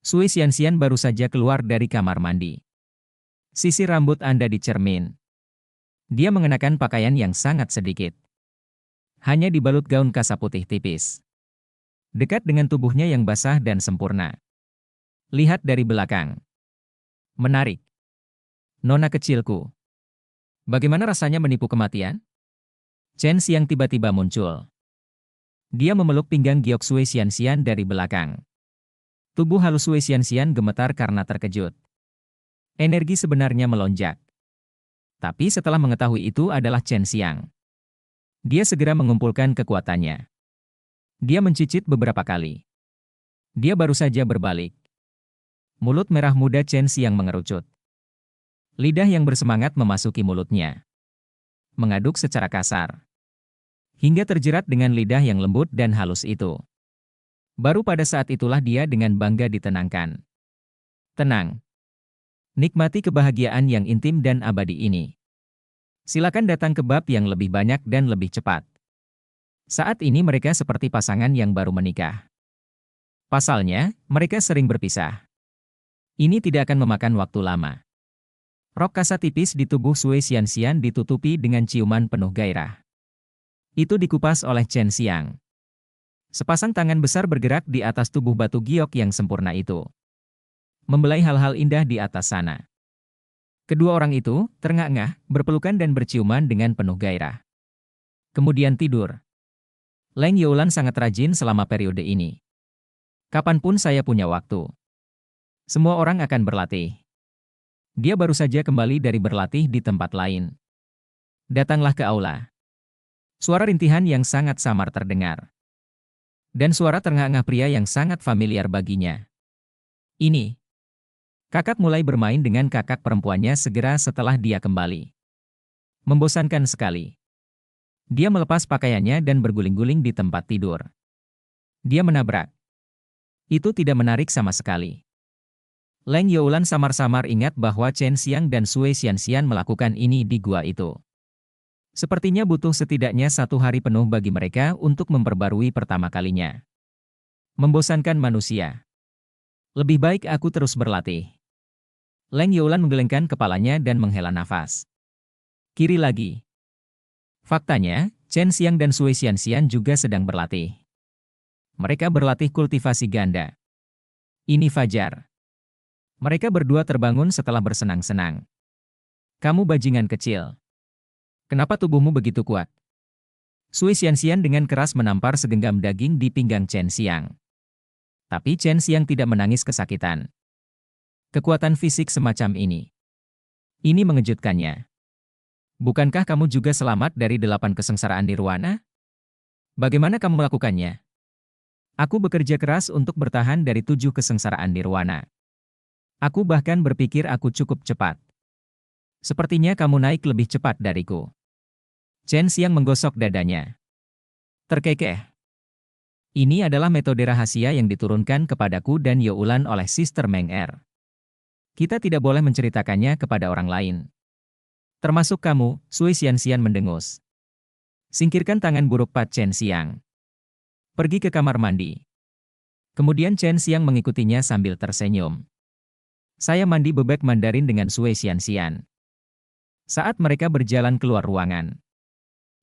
Sui Xianxian baru saja keluar dari kamar mandi. Sisir rambut Anda di cermin. Dia mengenakan pakaian yang sangat sedikit. Hanya dibalut gaun kasa putih tipis. Dekat dengan tubuhnya yang basah dan sempurna. Lihat dari belakang. Menarik. Nona kecilku. Bagaimana rasanya menipu kematian? Chen Xiang tiba-tiba muncul. Dia memeluk pinggang Giok Sui Xianxian dari belakang. Tubuh halus Sui Xianxian gemetar karena terkejut. Energi sebenarnya melonjak. Tapi setelah mengetahui itu adalah Chen Xiang, dia segera mengumpulkan kekuatannya. Dia mencicit beberapa kali. Dia baru saja berbalik. Mulut merah muda Chen Xiang mengerucut. Lidah yang bersemangat memasuki mulutnya. Mengaduk secara kasar. Hingga terjerat dengan lidah yang lembut dan halus itu. Baru pada saat itulah dia dengan bangga ditenangkan. Tenang. Nikmati kebahagiaan yang intim dan abadi ini. Silakan datang ke bab yang lebih banyak dan lebih cepat. Saat ini mereka seperti pasangan yang baru menikah. Pasalnya, mereka sering berpisah. Ini tidak akan memakan waktu lama. Rok kasa tipis di tubuh Sui Xianxian ditutupi dengan ciuman penuh gairah. Itu dikupas oleh Chen Xiang. Sepasang tangan besar bergerak di atas tubuh batu giok yang sempurna itu. Membelai hal-hal indah di atas sana. Kedua orang itu terengah-engah, berpelukan dan berciuman dengan penuh gairah. Kemudian tidur. Leng Youlan sangat rajin selama periode ini. Kapanpun saya punya waktu. Semua orang akan berlatih. Dia baru saja kembali dari berlatih di tempat lain. Datanglah ke aula. Suara rintihan yang sangat samar terdengar. Dan suara terengah-engah pria yang sangat familiar baginya. Ini. Kakak mulai bermain dengan kakak perempuannya segera setelah dia kembali. Membosankan sekali. Dia melepas pakaiannya dan berguling-guling di tempat tidur. Dia menabrak. Itu tidak menarik sama sekali. Leng Youlan samar-samar ingat bahwa Chen Xiang dan Sui Xianxian melakukan ini di gua itu. Sepertinya butuh setidaknya 1 hari penuh bagi mereka untuk memperbarui pertama kalinya. Membosankan manusia. Lebih baik aku terus berlatih. Leng Youlan menggelengkan kepalanya dan menghela nafas. Kiri lagi. Faktanya, Chen Xiang dan Sui Xianxian juga sedang berlatih. Mereka berlatih kultivasi ganda. Ini fajar. Mereka berdua terbangun setelah bersenang-senang. Kamu bajingan kecil. Kenapa tubuhmu begitu kuat? Sui Xianxian dengan keras menampar segenggam daging di pinggang Chen Xiang. Tapi Chen Xiang tidak menangis kesakitan. Kekuatan fisik semacam ini. Ini mengejutkannya. Bukankah kamu juga selamat dari 8 kesengsaraan nirwana? Bagaimana kamu melakukannya? Aku bekerja keras untuk bertahan dari 7 kesengsaraan nirwana. Aku bahkan berpikir aku cukup cepat. Sepertinya kamu naik lebih cepat dariku. Chen Xiang menggosok dadanya. Terkekeh. Ini adalah metode rahasia yang diturunkan kepadaku dan Youlan oleh Sister Meng Er. Kita tidak boleh menceritakannya kepada orang lain. Termasuk kamu, Sui Xianxian mendengus. Singkirkan tangan buruk Pat Chen Xiang. Pergi ke kamar mandi. Kemudian Chen Xiang mengikutinya sambil tersenyum. Saya mandi bebek Mandarin dengan Sui Xianxian. Saat mereka berjalan keluar ruangan.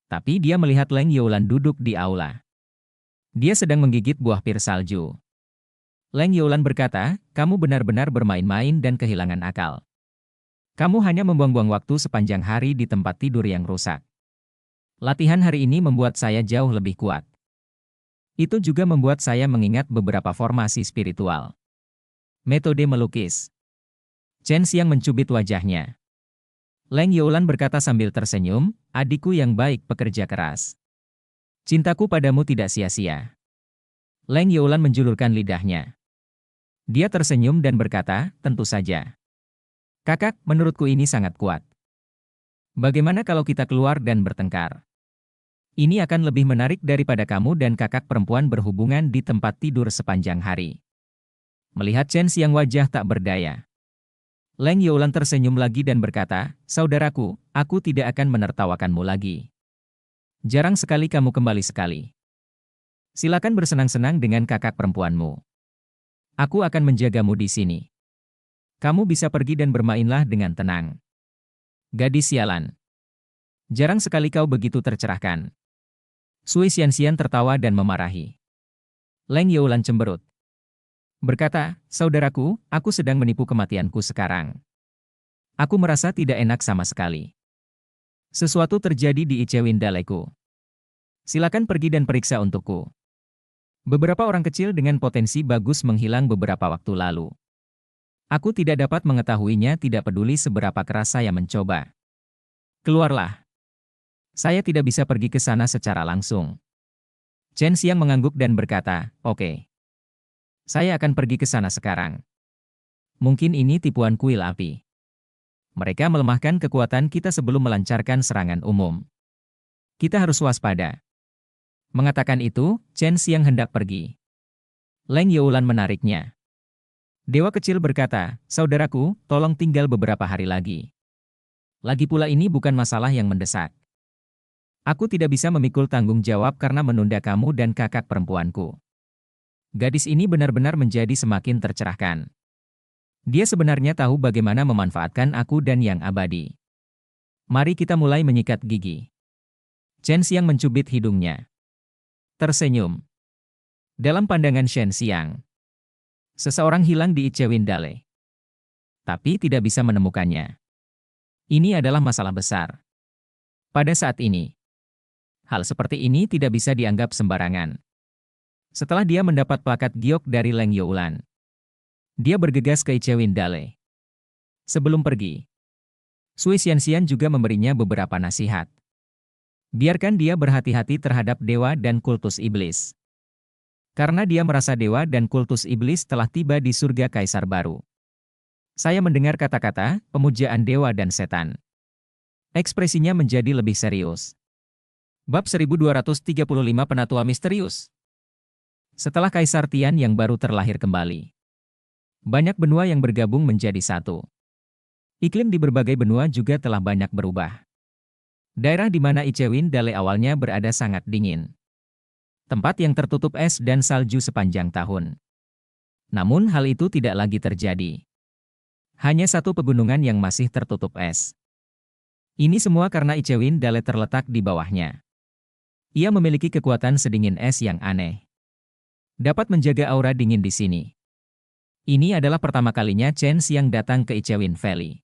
Tapi dia melihat Leng Youlan duduk di aula. Dia sedang menggigit buah pir salju. Leng Youlan berkata, kamu benar-benar bermain-main dan kehilangan akal. Kamu hanya membuang-buang waktu sepanjang hari di tempat tidur yang rusak. Latihan hari ini membuat saya jauh lebih kuat. Itu juga membuat saya mengingat beberapa formasi spiritual. Metode melukis. Chen Xiang mencubit wajahnya. Leng Youlan berkata sambil tersenyum, adikku yang baik pekerja keras. Cintaku padamu tidak sia-sia. Leng Youlan menjulurkan lidahnya. Dia tersenyum dan berkata, tentu saja. Kakak, menurutku ini sangat kuat. Bagaimana kalau kita keluar dan bertengkar? Ini akan lebih menarik daripada kamu dan kakak perempuan berhubungan di tempat tidur sepanjang hari. Melihat Chen Xiang wajah tak berdaya. Leng Youlan tersenyum lagi dan berkata, saudaraku, aku tidak akan menertawakanmu lagi. Jarang sekali kamu kembali sekali. Silakan bersenang-senang dengan kakak perempuanmu. Aku akan menjagamu di sini. Kamu bisa pergi dan bermainlah dengan tenang. Gadis sialan. Jarang sekali kau begitu tercerahkan. Sui Xianxian tertawa dan memarahi. Leng Youlan cemberut. Berkata, saudaraku, aku sedang menipu kematianku sekarang. Aku merasa tidak enak sama sekali. Sesuatu terjadi di Icewin Daleku. Silakan pergi dan periksa untukku. Beberapa orang kecil dengan potensi bagus menghilang beberapa waktu lalu. Aku tidak dapat mengetahuinya, tidak peduli seberapa keras saya mencoba. Keluarlah. Saya tidak bisa pergi ke sana secara langsung. Chen Xiang mengangguk dan berkata, oke. Saya akan pergi ke sana sekarang. Mungkin ini tipuan kuil api. Mereka melemahkan kekuatan kita sebelum melancarkan serangan umum. Kita harus waspada. Mengatakan itu, Chen Xiang hendak pergi. Leng Youlan menariknya. Dewa kecil berkata, saudaraku, tolong tinggal beberapa hari lagi. Lagi pula ini bukan masalah yang mendesak. Aku tidak bisa memikul tanggung jawab karena menunda kamu dan kakak perempuanku. Gadis ini benar-benar menjadi semakin tercerahkan. Dia sebenarnya tahu bagaimana memanfaatkan aku dan yang abadi. Mari kita mulai menyikat gigi. Chen Xiang mencubit hidungnya. Tersenyum. Dalam pandangan Chen Xiang, seseorang hilang di Icewin Dale. Tapi tidak bisa menemukannya. Ini adalah masalah besar. Pada saat ini, hal seperti ini tidak bisa dianggap sembarangan. Setelah dia mendapat plakat giok dari Leng Youlan, dia bergegas ke Icewin Dale. Sebelum pergi, Sui Xianxian juga memberinya beberapa nasihat. Biarkan dia berhati-hati terhadap dewa dan kultus iblis. Karena dia merasa dewa dan kultus iblis telah tiba di surga kaisar baru. Saya mendengar kata-kata pemujaan dewa dan setan. Ekspresinya menjadi lebih serius. Bab 1235 Penatua Misterius. Setelah Kaisar Tian yang baru terlahir kembali, banyak benua yang bergabung menjadi satu. Iklim di berbagai benua juga telah banyak berubah. Daerah di mana Icewin Dale awalnya berada sangat dingin. Tempat yang tertutup es dan salju sepanjang tahun. Namun hal itu tidak lagi terjadi. Hanya satu pegunungan yang masih tertutup es. Ini semua karena Icewin Dale terletak di bawahnya. Ia memiliki kekuatan sedingin es yang aneh. Dapat menjaga aura dingin di sini. Ini adalah pertama kalinya Chen Xiang datang ke Icewin Valley.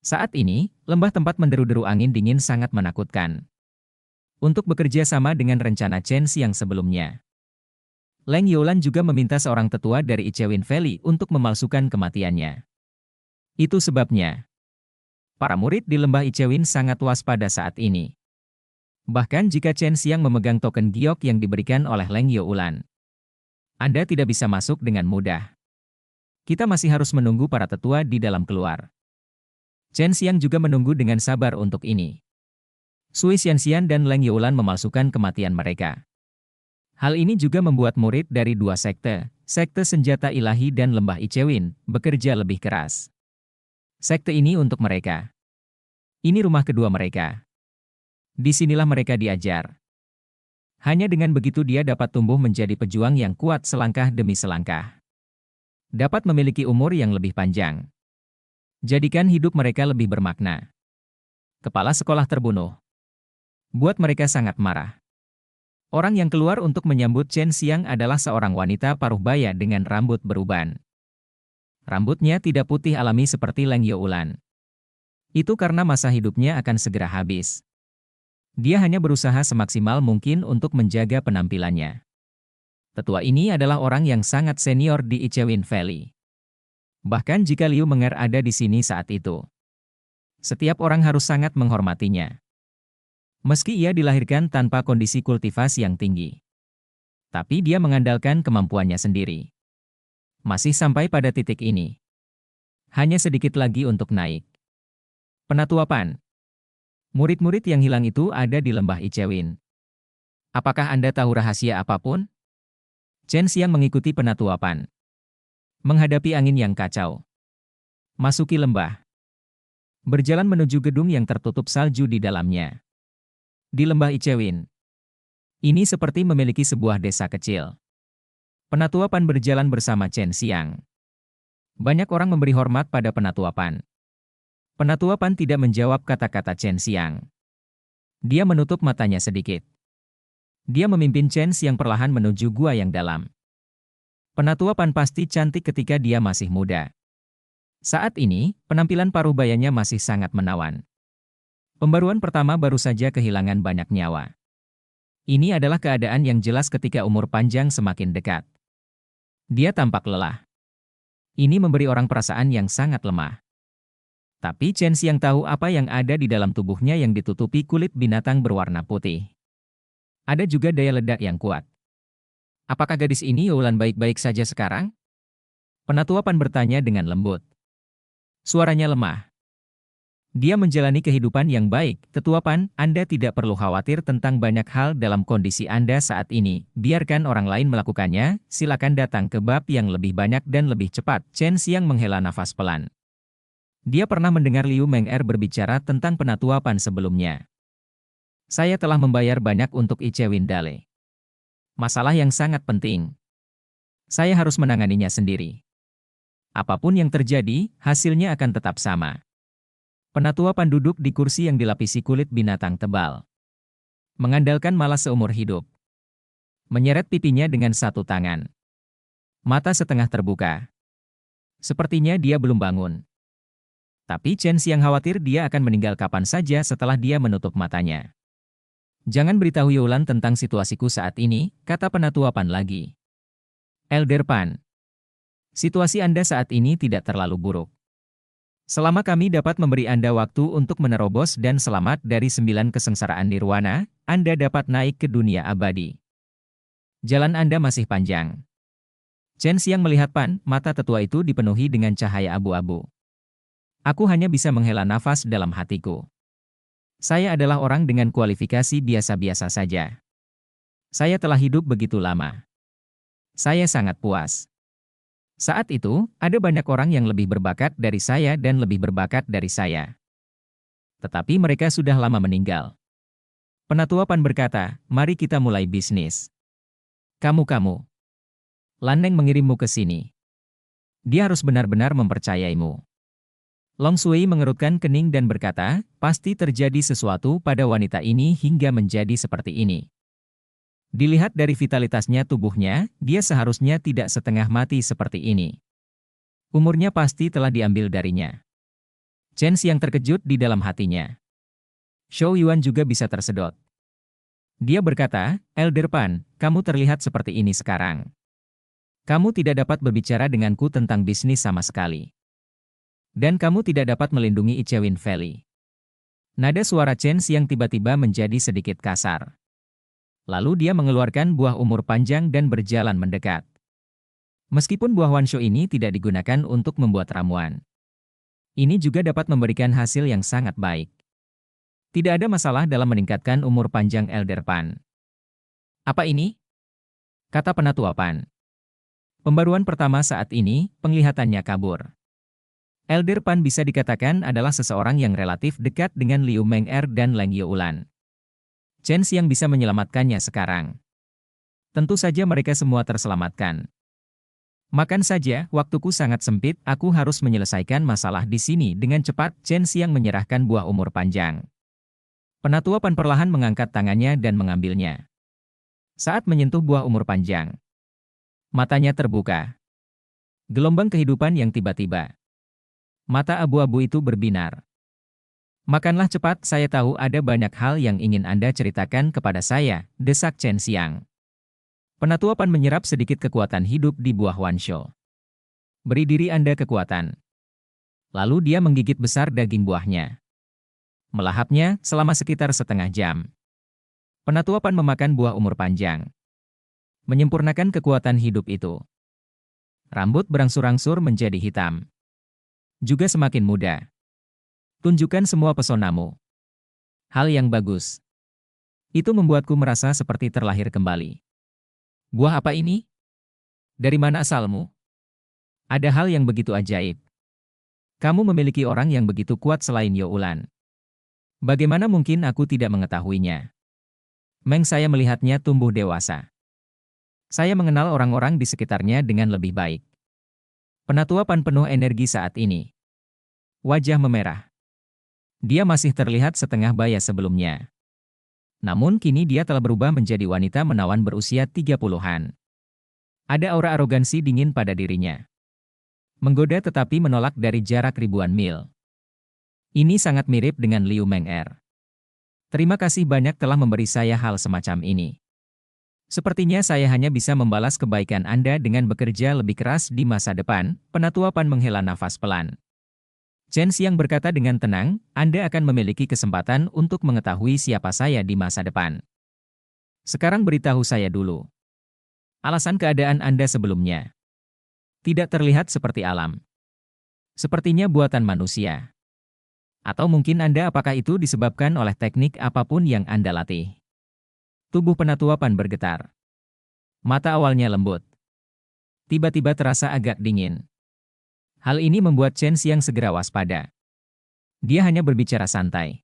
Saat ini, lembah tempat menderu-deru angin dingin sangat menakutkan. Untuk bekerja sama dengan rencana Chen Xiang sebelumnya, Leng Youlan juga meminta seorang tetua dari Icewin Valley untuk memalsukan kematiannya. Itu sebabnya, para murid di lembah Icewin sangat waspada saat ini. Bahkan jika Chen Xiang memegang token giok yang diberikan oleh Leng Youlan, Anda tidak bisa masuk dengan mudah. Kita masih harus menunggu para tetua di dalam keluar. Chen Xiang juga menunggu dengan sabar untuk ini. Sui Xianxian dan Leng Youlan memalsukan kematian mereka. Hal ini juga membuat murid dari dua sekte, sekte senjata ilahi dan lembah Icewin, bekerja lebih keras. Sekte ini untuk mereka. Ini rumah kedua mereka. Disinilah mereka diajar. Hanya dengan begitu dia dapat tumbuh menjadi pejuang yang kuat selangkah demi selangkah. Dapat memiliki umur yang lebih panjang. Jadikan hidup mereka lebih bermakna. Kepala sekolah terbunuh. Buat mereka sangat marah. Orang yang keluar untuk menyambut Chen Xiang adalah seorang wanita paruh baya dengan rambut beruban. Rambutnya tidak putih alami seperti Leng Youlan. Itu karena masa hidupnya akan segera habis. Dia hanya berusaha semaksimal mungkin untuk menjaga penampilannya. Tetua ini adalah orang yang sangat senior di Icewin Valley. Bahkan jika Liu Menger ada di sini saat itu, setiap orang harus sangat menghormatinya. Meski ia dilahirkan tanpa kondisi kultivasi yang tinggi. Tapi dia mengandalkan kemampuannya sendiri. Masih sampai pada titik ini. Hanya sedikit lagi untuk naik. Penatuapan. Murid-murid yang hilang itu ada di lembah Icewin. Apakah Anda tahu rahasia apapun? Chen Xiang mengikuti penatuapan. Menghadapi angin yang kacau. Masuki lembah. Berjalan menuju gedung yang tertutup salju di dalamnya. Di lembah Icewin. Ini seperti memiliki sebuah desa kecil. Penatuapan berjalan bersama Chen Xiang. Banyak orang memberi hormat pada penatuapan. Penatuapan tidak menjawab kata-kata Chen Xiang. Dia menutup matanya sedikit. Dia memimpin Chen Xiang perlahan menuju gua yang dalam. Penatuapan pasti cantik ketika dia masih muda. Saat ini, penampilan paruh bayanya masih sangat menawan. Pembaruan pertama baru saja kehilangan banyak nyawa. Ini adalah keadaan yang jelas ketika umur panjang semakin dekat. Dia tampak lelah. Ini memberi orang perasaan yang sangat lemah. Tapi Chen Xiang tahu apa yang ada di dalam tubuhnya yang ditutupi kulit binatang berwarna putih. Ada juga daya ledak yang kuat. Apakah gadis ini Youlan baik-baik saja sekarang? Penatuapan bertanya dengan lembut. Suaranya lemah. Dia menjalani kehidupan yang baik, tetuapan, Anda tidak perlu khawatir tentang banyak hal dalam kondisi Anda saat ini, biarkan orang lain melakukannya, silakan datang ke bab yang lebih banyak dan lebih cepat. Chen Xiang menghela nafas pelan. Dia pernah mendengar Liu Menger berbicara tentang penatuapan sebelumnya. Saya telah membayar banyak untuk Icewin Dale. Masalah yang sangat penting. Saya harus menanganinya sendiri. Apapun yang terjadi, hasilnya akan tetap sama. Penatuapan duduk di kursi yang dilapisi kulit binatang tebal. Mengandalkan malas seumur hidup. Menyeret pipinya dengan satu tangan. Mata setengah terbuka. Sepertinya dia belum bangun. Tapi Chen Xiang khawatir dia akan meninggal kapan saja setelah dia menutup matanya. Jangan beritahu Youlan tentang situasiku saat ini, kata penatuapan lagi. Elder Pan. Situasi Anda saat ini tidak terlalu buruk. Selama kami dapat memberi Anda waktu untuk menerobos dan selamat dari 9 kesengsaraan nirwana, Anda dapat naik ke dunia abadi. Jalan Anda masih panjang. Chen Xiang melihat Pan, mata tetua itu dipenuhi dengan cahaya abu-abu. Aku hanya bisa menghela nafas dalam hatiku. Saya adalah orang dengan kualifikasi biasa-biasa saja. Saya telah hidup begitu lama. Saya sangat puas. Saat itu, ada banyak orang yang lebih berbakat dari saya dan lebih berbakat dari saya. Tetapi mereka sudah lama meninggal. Penatuapan berkata, mari kita mulai bisnis. Kamu. Lan Neng mengirimmu ke sini. Dia harus benar-benar mempercayaimu. Long Sui mengerutkan kening dan berkata, pasti terjadi sesuatu pada wanita ini hingga menjadi seperti ini. Dilihat dari vitalitasnya tubuhnya, dia seharusnya tidak setengah mati seperti ini. Umurnya pasti telah diambil darinya. Chen Xiang terkejut di dalam hatinya. Shou Yuan juga bisa tersedot. Dia berkata, Elder Pan, kamu terlihat seperti ini sekarang. Kamu tidak dapat berbicara denganku tentang bisnis sama sekali. Dan kamu tidak dapat melindungi Icewin Valley. Nada suara Chen Xiang tiba-tiba menjadi sedikit kasar. Lalu dia mengeluarkan buah umur panjang dan berjalan mendekat. Meskipun buah Wansho ini tidak digunakan untuk membuat ramuan. Ini juga dapat memberikan hasil yang sangat baik. Tidak ada masalah dalam meningkatkan umur panjang Elder Pan. Apa ini? Kata Penatua Pan. Pembaruan pertama saat ini, penglihatannya kabur. Elder Pan bisa dikatakan adalah seseorang yang relatif dekat dengan Liu Meng-er dan Leng Youlan. Chen Xiang bisa menyelamatkannya sekarang. Tentu saja mereka semua terselamatkan. Makan saja, waktuku sangat sempit, aku harus menyelesaikan masalah di sini dengan cepat. Chen Xiang menyerahkan buah umur panjang. Penatua Pan perlahan mengangkat tangannya dan mengambilnya. Saat menyentuh buah umur panjang, matanya terbuka. Gelombang kehidupan yang tiba-tiba. Mata abu-abu itu berbinar. Makanlah cepat, saya tahu ada banyak hal yang ingin Anda ceritakan kepada saya, desak Chen Xiang. Penatua Pan menyerap sedikit kekuatan hidup di buah Wansho. Beri diri Anda kekuatan. Lalu dia menggigit besar daging buahnya. Melahapnya selama sekitar setengah jam. Penatua Pan memakan buah umur panjang. Menyempurnakan kekuatan hidup itu. Rambut berangsur-angsur menjadi hitam. Juga semakin muda. Tunjukkan semua pesonamu. Hal yang bagus. Itu membuatku merasa seperti terlahir kembali. Buah apa ini? Dari mana asalmu? Ada hal yang begitu ajaib. Kamu memiliki orang yang begitu kuat selain Youlan. Bagaimana mungkin aku tidak mengetahuinya? Meng, saya melihatnya tumbuh dewasa. Saya mengenal orang-orang di sekitarnya dengan lebih baik. Penatua Pan penuh energi saat ini. Wajah memerah. Dia masih terlihat setengah baya sebelumnya. Namun kini dia telah berubah menjadi wanita menawan berusia 30-an. Ada aura arogansi dingin pada dirinya. Menggoda tetapi menolak dari jarak ribuan mil. Ini sangat mirip dengan Liu Meng-er. Terima kasih banyak telah memberi saya hal semacam ini. Sepertinya saya hanya bisa membalas kebaikan Anda dengan bekerja lebih keras di masa depan. Penatua Pan menghela nafas pelan. Chen Xiang berkata dengan tenang, Anda akan memiliki kesempatan untuk mengetahui siapa saya di masa depan. Sekarang beritahu saya dulu. Alasan keadaan Anda sebelumnya. Tidak terlihat seperti alam. Sepertinya buatan manusia. Atau mungkin Anda apakah itu disebabkan oleh teknik apapun yang Anda latih? Tubuh Penatua Pan bergetar. Mata awalnya lembut. Tiba-tiba terasa agak dingin. Hal ini membuat Chen Xiang segera waspada. Dia hanya berbicara santai.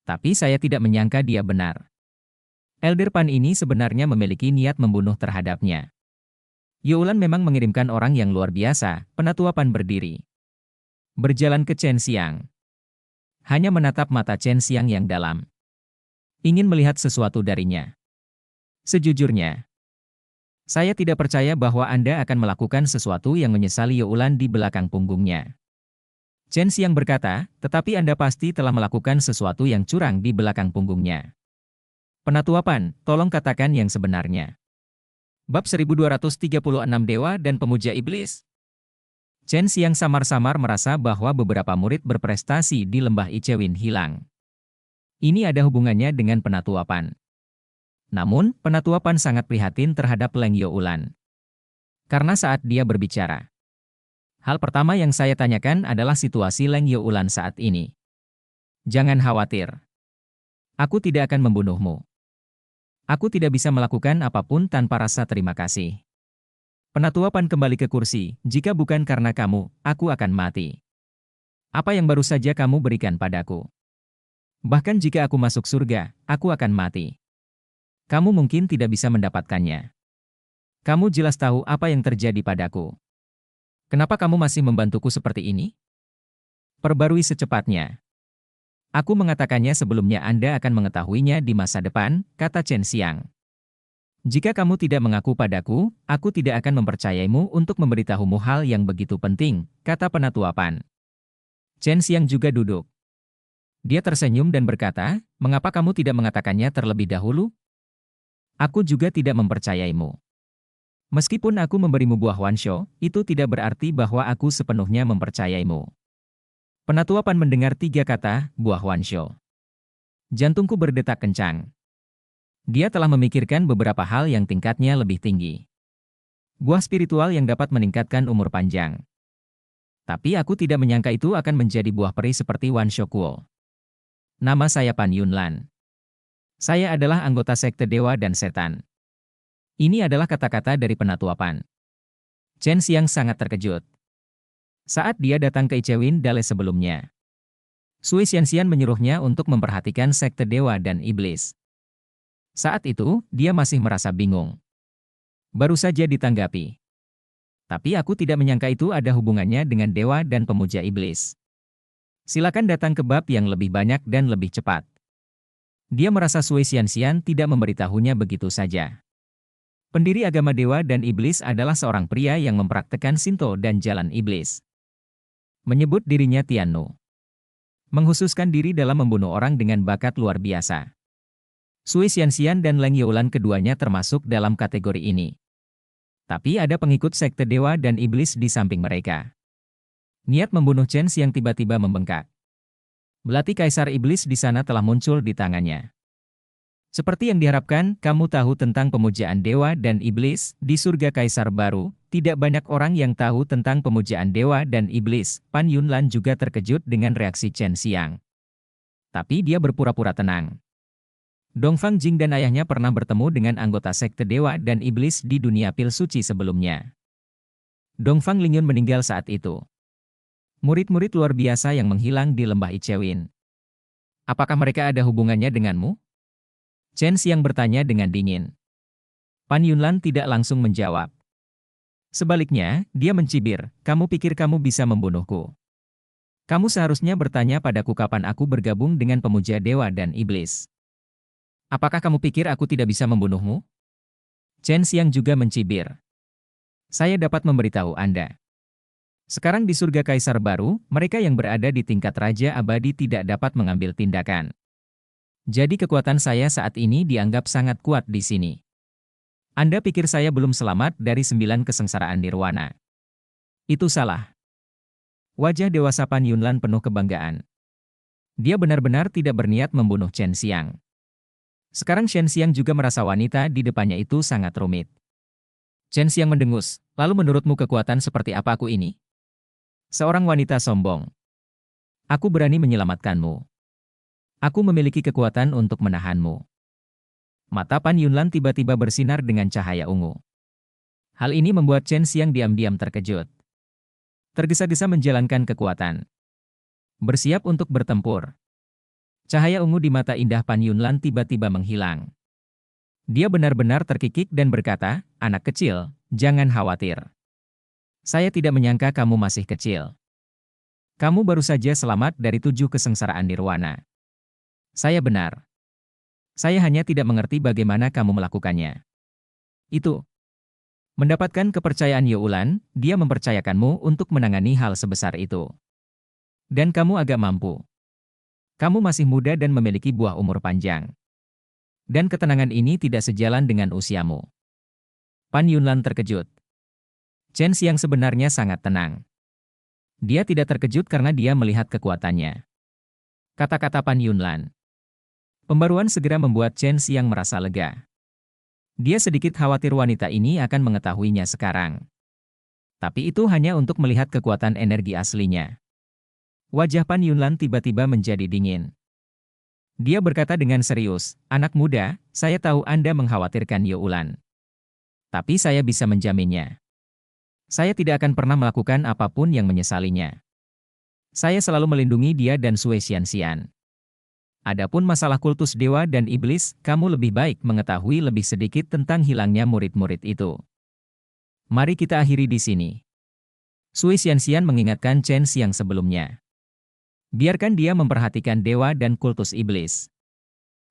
Tapi saya tidak menyangka dia benar. Elder Pan ini sebenarnya memiliki niat membunuh terhadapnya. Youlan memang mengirimkan orang yang luar biasa. Penatua Pan berdiri. Berjalan ke Chen Xiang. Hanya menatap mata Chen Xiang yang dalam. Ingin melihat sesuatu darinya. Sejujurnya, saya tidak percaya bahwa Anda akan melakukan sesuatu yang menyesali Youlan di belakang punggungnya. Chen Xiang berkata, tetapi Anda pasti telah melakukan sesuatu yang curang di belakang punggungnya. Penatua Pan, tolong katakan yang sebenarnya. Bab 1236 Dewa dan Pemuja Iblis. Chen Xiang samar-samar merasa bahwa beberapa murid berprestasi di lembah Icewin hilang. Ini ada hubungannya dengan Penatua Pan. Namun, Penatua Pan sangat prihatin terhadap Leng Youlan. Karena saat dia berbicara, hal pertama yang saya tanyakan adalah situasi Leng Youlan saat ini. Jangan khawatir. Aku tidak akan membunuhmu. Aku tidak bisa melakukan apapun tanpa rasa terima kasih. Penatua Pan kembali ke kursi, jika bukan karena kamu, aku akan mati. Apa yang baru saja kamu berikan padaku? Bahkan jika aku masuk surga, aku akan mati. Kamu mungkin tidak bisa mendapatkannya. Kamu jelas tahu apa yang terjadi padaku. Kenapa kamu masih membantuku seperti ini? Perbarui secepatnya. Aku mengatakannya sebelumnya Anda akan mengetahuinya di masa depan, kata Chen Xiang. Jika kamu tidak mengaku padaku, aku tidak akan mempercayaimu untuk memberitahumu hal yang begitu penting, kata Penatua Pan. Chen Xiang juga duduk. Dia tersenyum dan berkata, mengapa kamu tidak mengatakannya terlebih dahulu? Aku juga tidak mempercayaimu. Meskipun aku memberimu buah Wansho, itu tidak berarti bahwa aku sepenuhnya mempercayaimu. Penatua Pan mendengar 3 kata, buah Wansho. Jantungku berdetak kencang. Dia telah memikirkan beberapa hal yang tingkatnya lebih tinggi. Buah spiritual yang dapat meningkatkan umur panjang. Tapi aku tidak menyangka itu akan menjadi buah peri seperti Wan Shokuo. Nama saya Pan Yunlan. Saya adalah anggota sekte Dewa dan Setan. Ini adalah kata-kata dari penatua Pan. Chen Xiang sangat terkejut saat dia datang ke Ichewin Dale sebelumnya. Sui Xianxian menyuruhnya untuk memperhatikan sekte Dewa dan Iblis. Saat itu, dia masih merasa bingung. Baru saja ditanggapi. Tapi aku tidak menyangka itu ada hubungannya dengan Dewa dan pemuja Iblis. Silakan datang ke bab yang lebih banyak dan lebih cepat. Dia merasa Sui Xianxian tidak memberitahunya begitu saja. Pendiri agama Dewa dan Iblis adalah seorang pria yang mempraktekkan Shinto dan jalan Iblis. Menyebut dirinya Tiannu. Menghususkan diri dalam membunuh orang dengan bakat luar biasa. Sui Xianxian dan Leng Youlan keduanya termasuk dalam kategori ini. Tapi ada pengikut sekte Dewa dan Iblis di samping mereka. Niat membunuh Chen Xiang tiba-tiba membengkak. Belati Kaisar Iblis di sana telah muncul di tangannya. Seperti yang diharapkan, kamu tahu tentang pemujaan Dewa dan Iblis di surga Kaisar baru. Tidak banyak orang yang tahu tentang pemujaan Dewa dan Iblis. Pan Yunlan juga terkejut dengan reaksi Chen Xiang. Tapi dia berpura-pura tenang. Dongfang Jing dan ayahnya pernah bertemu dengan anggota sekte Dewa dan Iblis di dunia pil suci sebelumnya. Dongfang Lingyun meninggal saat itu. Murid-murid luar biasa yang menghilang di lembah Ichewin. Apakah mereka ada hubungannya denganmu? Chen Xiang bertanya dengan dingin. Pan Yunlan tidak langsung menjawab. Sebaliknya, dia mencibir, kamu pikir kamu bisa membunuhku? Kamu seharusnya bertanya padaku kapan aku bergabung dengan pemuja Dewa dan Iblis. Apakah kamu pikir aku tidak bisa membunuhmu? Chen Xiang juga mencibir. Saya dapat memberitahu Anda. Sekarang di surga Kaisar baru, mereka yang berada di tingkat Raja Abadi tidak dapat mengambil tindakan. Jadi kekuatan saya saat ini dianggap sangat kuat di sini. Anda pikir saya belum selamat dari 9 kesengsaraan nirwana? Itu salah. Wajah dewasa Pan Yunlan penuh kebanggaan. Dia benar-benar tidak berniat membunuh Chen Xiang. Sekarang Chen Xiang juga merasa wanita di depannya itu sangat rumit. Chen Xiang mendengus, lalu menurutmu kekuatan seperti apa aku ini? Seorang wanita sombong. Aku berani menyelamatkanmu. Aku memiliki kekuatan untuk menahanmu. Mata Pan Yunlan tiba-tiba bersinar dengan cahaya ungu. Hal ini membuat Chen Xiang diam-diam terkejut. Tergesa-gesa menjalankan kekuatan. Bersiap untuk bertempur. Cahaya ungu di mata indah Pan Yunlan tiba-tiba menghilang. Dia benar-benar terkikik dan berkata, anak kecil, jangan khawatir. Saya tidak menyangka kamu masih kecil. Kamu baru saja selamat dari 7 kesengsaraan nirwana. Saya benar. Saya hanya tidak mengerti bagaimana kamu melakukannya. Itu. Mendapatkan kepercayaan Youlan, dia mempercayakanmu untuk menangani hal sebesar itu. Dan kamu agak mampu. Kamu masih muda dan memiliki buah umur panjang. Dan ketenangan ini tidak sejalan dengan usiamu. Pan Yunlan terkejut. Chen Xiang sebenarnya sangat tenang. Dia tidak terkejut karena dia melihat kekuatannya. Kata-kata Pan Yunlan. Pembaruan segera membuat Chen Xiang merasa lega. Dia sedikit khawatir wanita ini akan mengetahuinya sekarang. Tapi itu hanya untuk melihat kekuatan energi aslinya. Wajah Pan Yunlan tiba-tiba menjadi dingin. Dia berkata dengan serius, anak muda, saya tahu Anda mengkhawatirkan Youlan. Tapi saya bisa menjaminnya. Saya tidak akan pernah melakukan apapun yang menyesalinya. Saya selalu melindungi dia dan Sui Xianxian. Adapun masalah kultus Dewa dan Iblis, kamu lebih baik mengetahui lebih sedikit tentang hilangnya murid-murid itu. Mari kita akhiri di sini. Sui Xianxian mengingatkan Chen Xiang sebelumnya. Biarkan dia memperhatikan Dewa dan kultus Iblis.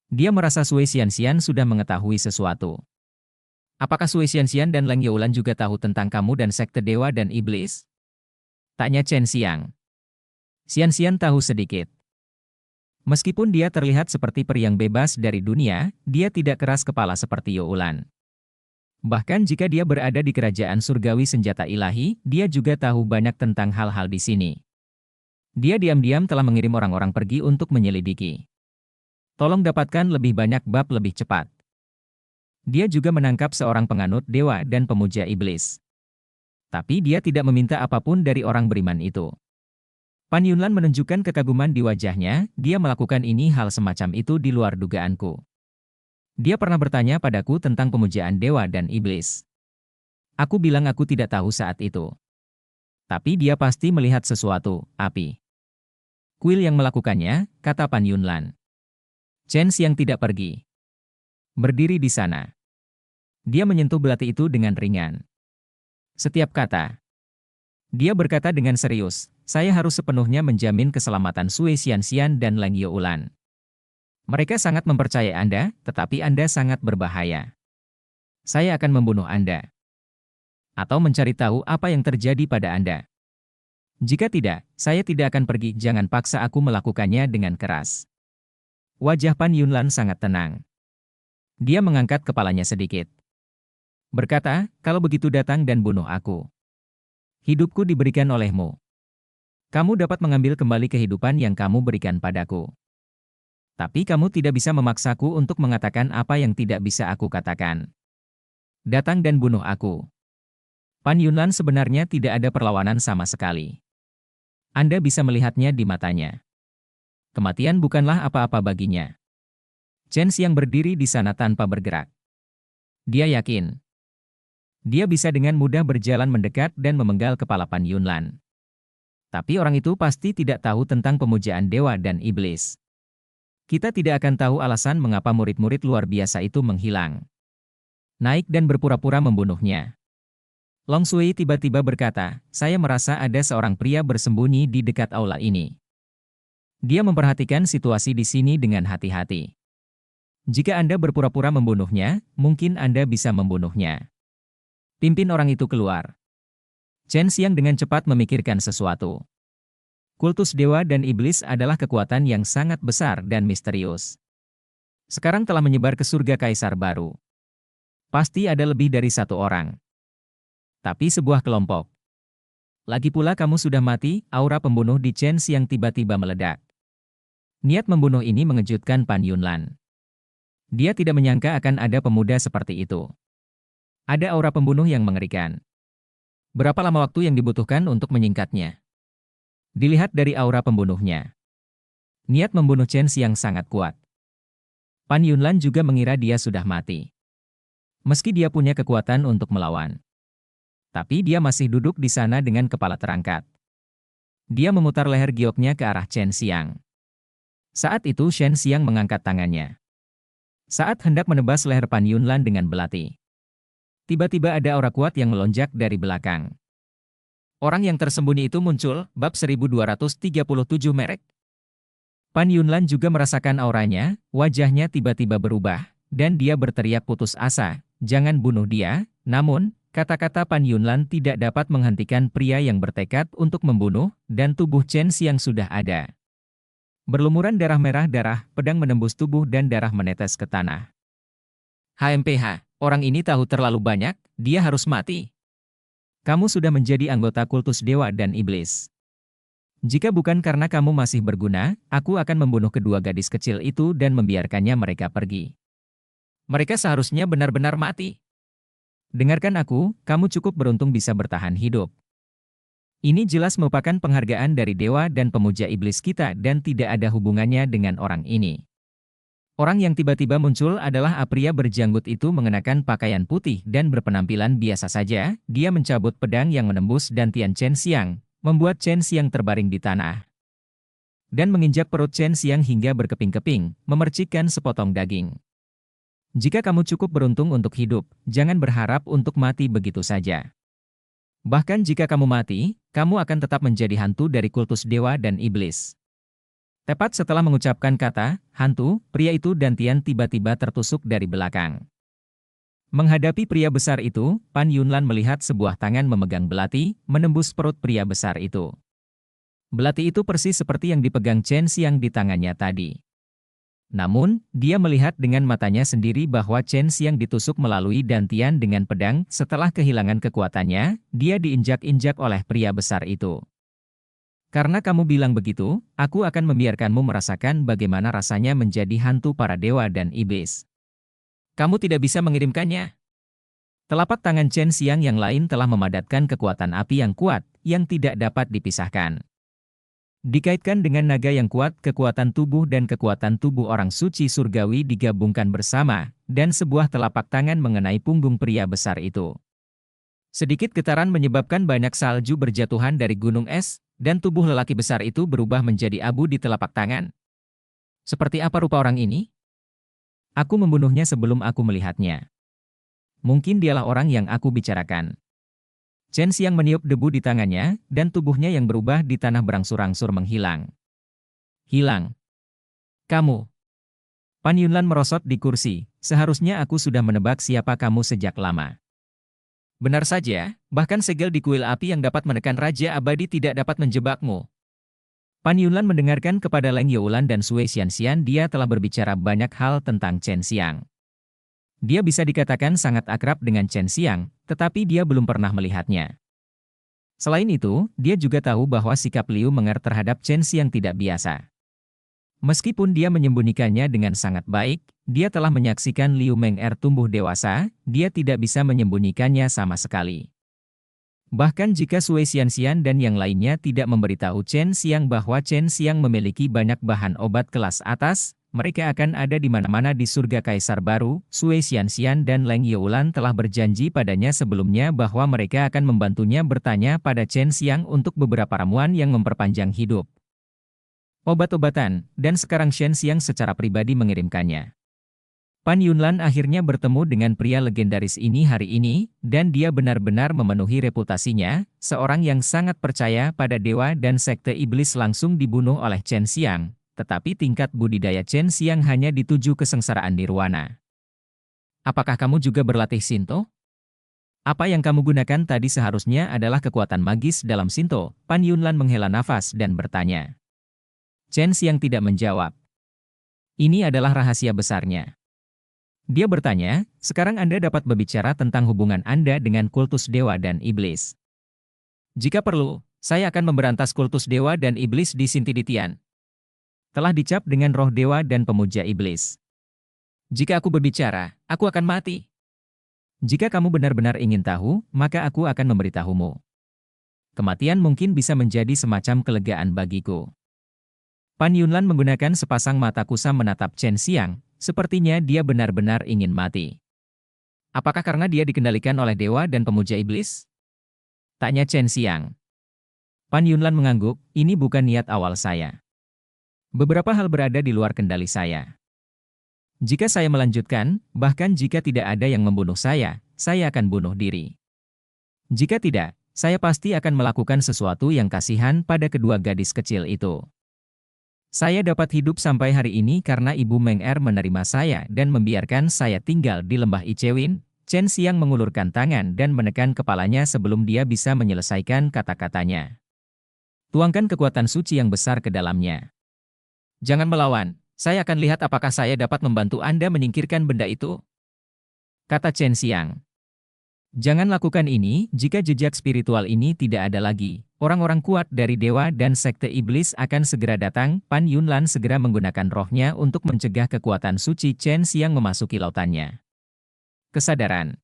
Dia merasa Sui Xianxian sudah mengetahui sesuatu. Apakah Sui Xianxian dan Leng Youlan juga tahu tentang kamu dan sekte Dewa dan Iblis? Tanya Chen Xiang. Xianxian tahu sedikit. Meskipun dia terlihat seperti peri yang bebas dari dunia, dia tidak keras kepala seperti Youlan. Bahkan jika dia berada di kerajaan surgawi senjata ilahi, dia juga tahu banyak tentang hal-hal di sini. Dia diam-diam telah mengirim orang-orang pergi untuk menyelidiki. Tolong dapatkan lebih banyak bab lebih cepat. Dia juga menangkap seorang penganut dewa dan pemuja iblis. Tapi dia tidak meminta apapun dari orang beriman itu. Pan Yunlan menunjukkan kekaguman di wajahnya, dia melakukan ini hal semacam itu di luar dugaanku. Dia pernah bertanya padaku tentang pemujaan dewa dan iblis. Aku bilang aku tidak tahu saat itu. Tapi dia pasti melihat sesuatu, api. Kuil yang melakukannya, kata Pan Yunlan. Chen Xiang tidak pergi. Berdiri di sana. Dia menyentuh belati itu dengan ringan. Setiap kata. Dia berkata dengan serius, saya harus sepenuhnya menjamin keselamatan Sui Xianxian dan Lang Youlan. Mereka sangat mempercayai Anda, tetapi Anda sangat berbahaya. Saya akan membunuh Anda. Atau mencari tahu apa yang terjadi pada Anda. Jika tidak, saya tidak akan pergi, jangan paksa aku melakukannya dengan keras. Wajah Pan Yunlan sangat tenang. Dia mengangkat kepalanya sedikit. Berkata, kalau begitu datang dan bunuh aku. Hidupku diberikan olehmu. Kamu dapat mengambil kembali kehidupan yang kamu berikan padaku. Tapi kamu tidak bisa memaksaku untuk mengatakan apa yang tidak bisa aku katakan. Datang dan bunuh aku. Pan Yunlan sebenarnya tidak ada perlawanan sama sekali. Anda bisa melihatnya di matanya. Kematian bukanlah apa-apa baginya. Chen Xiang berdiri di sana tanpa bergerak. Dia yakin. Dia bisa dengan mudah berjalan mendekat dan memenggal kepala Pan Yunlan. Tapi orang itu pasti tidak tahu tentang pemujaan dewa dan iblis. Kita tidak akan tahu alasan mengapa murid-murid luar biasa itu menghilang. Naik dan berpura-pura membunuhnya. Long Sui tiba-tiba berkata, saya merasa ada seorang pria bersembunyi di dekat aula ini. Dia memperhatikan situasi di sini dengan hati-hati. Jika Anda berpura-pura membunuhnya, mungkin Anda bisa membunuhnya. Pimpin orang itu keluar. Chen Xiang dengan cepat memikirkan sesuatu. Kultus dewa dan iblis adalah kekuatan yang sangat besar dan misterius. Sekarang telah menyebar ke surga kaisar baru. Pasti ada lebih dari satu orang. Tapi sebuah kelompok. Lagi pula kamu sudah mati, aura pembunuh di Chen Xiang tiba-tiba meledak. Niat membunuh ini mengejutkan Pan Yunlan. Dia tidak menyangka akan ada pemuda seperti itu. Ada aura pembunuh yang mengerikan. Berapa lama waktu yang dibutuhkan untuk menyingkatnya? Dilihat dari aura pembunuhnya. Niat membunuh Chen Xiang sangat kuat. Pan Yunlan juga mengira dia sudah mati. Meski dia punya kekuatan untuk melawan. Tapi dia masih duduk di sana dengan kepala terangkat. Dia memutar leher gioknya ke arah Chen Xiang. Saat itu Chen Xiang mengangkat tangannya. Saat hendak menebas leher Pan Yunlan dengan belati. Tiba-tiba ada aura kuat yang melonjak dari belakang. Orang yang tersembunyi itu muncul, bab 1237 merek. Pan Yunlan juga merasakan auranya, wajahnya tiba-tiba berubah, dan dia berteriak putus asa, jangan bunuh dia, namun, kata-kata Pan Yunlan tidak dapat menghentikan pria yang bertekad untuk membunuh, dan tubuh Chen Xiang sudah ada. Berlumuran darah merah darah, pedang menembus tubuh dan darah menetes ke tanah. HMPH, orang ini tahu terlalu banyak, dia harus mati. Kamu sudah menjadi anggota kultus dewa dan iblis. Jika bukan karena kamu masih berguna, aku akan membunuh kedua gadis kecil itu dan membiarkannya mereka pergi. Mereka seharusnya benar-benar mati. Dengarkan aku, kamu cukup beruntung bisa bertahan hidup. Ini jelas merupakan penghargaan dari dewa dan pemuja iblis kita dan tidak ada hubungannya dengan orang ini. Orang yang tiba-tiba muncul adalah pria berjanggut itu mengenakan pakaian putih dan berpenampilan biasa saja, dia mencabut pedang yang menembus dantian Chen Xiang, membuat Chen Xiang terbaring di tanah. Dan menginjak perut Chen Xiang hingga berkeping-keping, memercikkan sepotong daging. Jika kamu cukup beruntung untuk hidup, jangan berharap untuk mati begitu saja. Bahkan jika kamu mati, kamu akan tetap menjadi hantu dari kultus dewa dan iblis. Tepat setelah mengucapkan kata, hantu, pria itu dantian tiba-tiba tertusuk dari belakang. Menghadapi pria besar itu, Pan Yunlan melihat sebuah tangan memegang belati, menembus perut pria besar itu. Belati itu persis seperti yang dipegang Chen Xiang di tangannya tadi. Namun, dia melihat dengan matanya sendiri bahwa Chen Xiang ditusuk melalui dantian dengan pedang, setelah kehilangan kekuatannya, dia diinjak-injak oleh pria besar itu. Karena kamu bilang begitu, aku akan membiarkanmu merasakan bagaimana rasanya menjadi hantu para dewa dan iblis. Kamu tidak bisa mengirimkannya. Telapak tangan Chen Xiang yang lain telah memadatkan kekuatan api yang kuat, yang tidak dapat dipisahkan. Dikaitkan dengan naga yang kuat, kekuatan tubuh dan kekuatan tubuh orang suci surgawi digabungkan bersama, dan sebuah telapak tangan mengenai punggung pria besar itu. Sedikit getaran menyebabkan banyak salju berjatuhan dari gunung es, dan tubuh lelaki besar itu berubah menjadi abu di telapak tangan. Seperti apa rupa orang ini? Aku membunuhnya sebelum aku melihatnya. Mungkin dialah orang yang aku bicarakan. Chen Xiang meniup debu di tangannya, dan tubuhnya yang berubah di tanah berangsur-angsur menghilang. Hilang. Kamu. Pan Yunlan merosot di kursi, seharusnya aku sudah menebak siapa kamu sejak lama. Benar saja, bahkan segel di kuil api yang dapat menekan Raja Abadi tidak dapat menjebakmu. Pan Yunlan mendengarkan kepada Leng Youlan dan Sui Xianxian dia telah berbicara banyak hal tentang Chen Xiang. Dia bisa dikatakan sangat akrab dengan Chen Xiang, tetapi dia belum pernah melihatnya. Selain itu, dia juga tahu bahwa sikap Liu Menger terhadap Chen Xiang tidak biasa. Meskipun dia menyembunyikannya dengan sangat baik, dia telah menyaksikan Liu Menger tumbuh dewasa, dia tidak bisa menyembunyikannya sama sekali. Bahkan jika Sui Xianxian dan yang lainnya tidak memberitahu Chen Xiang bahwa Chen Xiang memiliki banyak bahan obat kelas atas, mereka akan ada di mana-mana di surga Kaisar Baru. Sui Xianxian dan Leng Youlan telah berjanji padanya sebelumnya bahwa mereka akan membantunya bertanya pada Chen Xiang untuk beberapa ramuan yang memperpanjang hidup. Obat-obatan, dan sekarang Chen Xiang secara pribadi mengirimkannya. Pan Yunlan akhirnya bertemu dengan pria legendaris ini hari ini, dan dia benar-benar memenuhi reputasinya, seorang yang sangat percaya pada dewa dan sekte iblis langsung dibunuh oleh Chen Xiang. Tetapi tingkat budidaya Chen Xiang hanya dituju kesengsaraan nirwana. Apakah kamu juga berlatih Shinto? Apa yang kamu gunakan tadi seharusnya adalah kekuatan magis dalam Shinto. Pan Yunlan menghela nafas dan bertanya. Chen Xiang tidak menjawab. Ini adalah rahasia besarnya. Dia bertanya, sekarang Anda dapat berbicara tentang hubungan Anda dengan kultus dewa dan iblis. Jika perlu, saya akan memberantas kultus dewa dan iblis di Sintiditian. Telah dicap dengan roh dewa dan pemuja iblis. Jika aku berbicara, aku akan mati. Jika kamu benar-benar ingin tahu, maka aku akan memberitahumu. Kematian mungkin bisa menjadi semacam kelegaan bagiku. Pan Yunlan menggunakan sepasang mata kusam menatap Chen Xiang, sepertinya dia benar-benar ingin mati. Apakah karena dia dikendalikan oleh dewa dan pemuja iblis? Tanya Chen Xiang. Pan Yunlan mengangguk, ini bukan niat awal saya. Beberapa hal berada di luar kendali saya. Jika saya melanjutkan, bahkan jika tidak ada yang membunuh saya akan bunuh diri. Jika tidak, saya pasti akan melakukan sesuatu yang kasihan pada kedua gadis kecil itu. Saya dapat hidup sampai hari ini karena Ibu Menger menerima saya dan membiarkan saya tinggal di lembah Ichewin. Chen Xiang mengulurkan tangan dan menekan kepalanya sebelum dia bisa menyelesaikan kata-katanya. Tuangkan kekuatan suci yang besar ke dalamnya. Jangan melawan, saya akan lihat apakah saya dapat membantu Anda menyingkirkan benda itu. Kata Chen Xiang. Jangan lakukan ini, jika jejak spiritual ini tidak ada lagi. Orang-orang kuat dari dewa dan sekte iblis akan segera datang. Pan Yunlan segera menggunakan rohnya untuk mencegah kekuatan suci Chen Xiang memasuki lautannya. Kesadaran.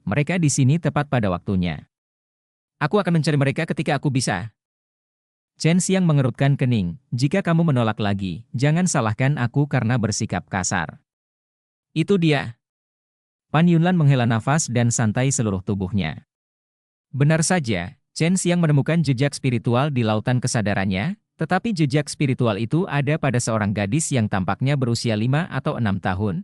Mereka di sini tepat pada waktunya. Aku akan mencari mereka ketika aku bisa. Chen Xiang mengerutkan kening, jika kamu menolak lagi, jangan salahkan aku karena bersikap kasar. Itu dia. Pan Yunlan menghela nafas dan santai seluruh tubuhnya. Benar saja, Chen Xiang menemukan jejak spiritual di lautan kesadarannya, tetapi jejak spiritual itu ada pada seorang gadis yang tampaknya berusia 5 atau 6 tahun.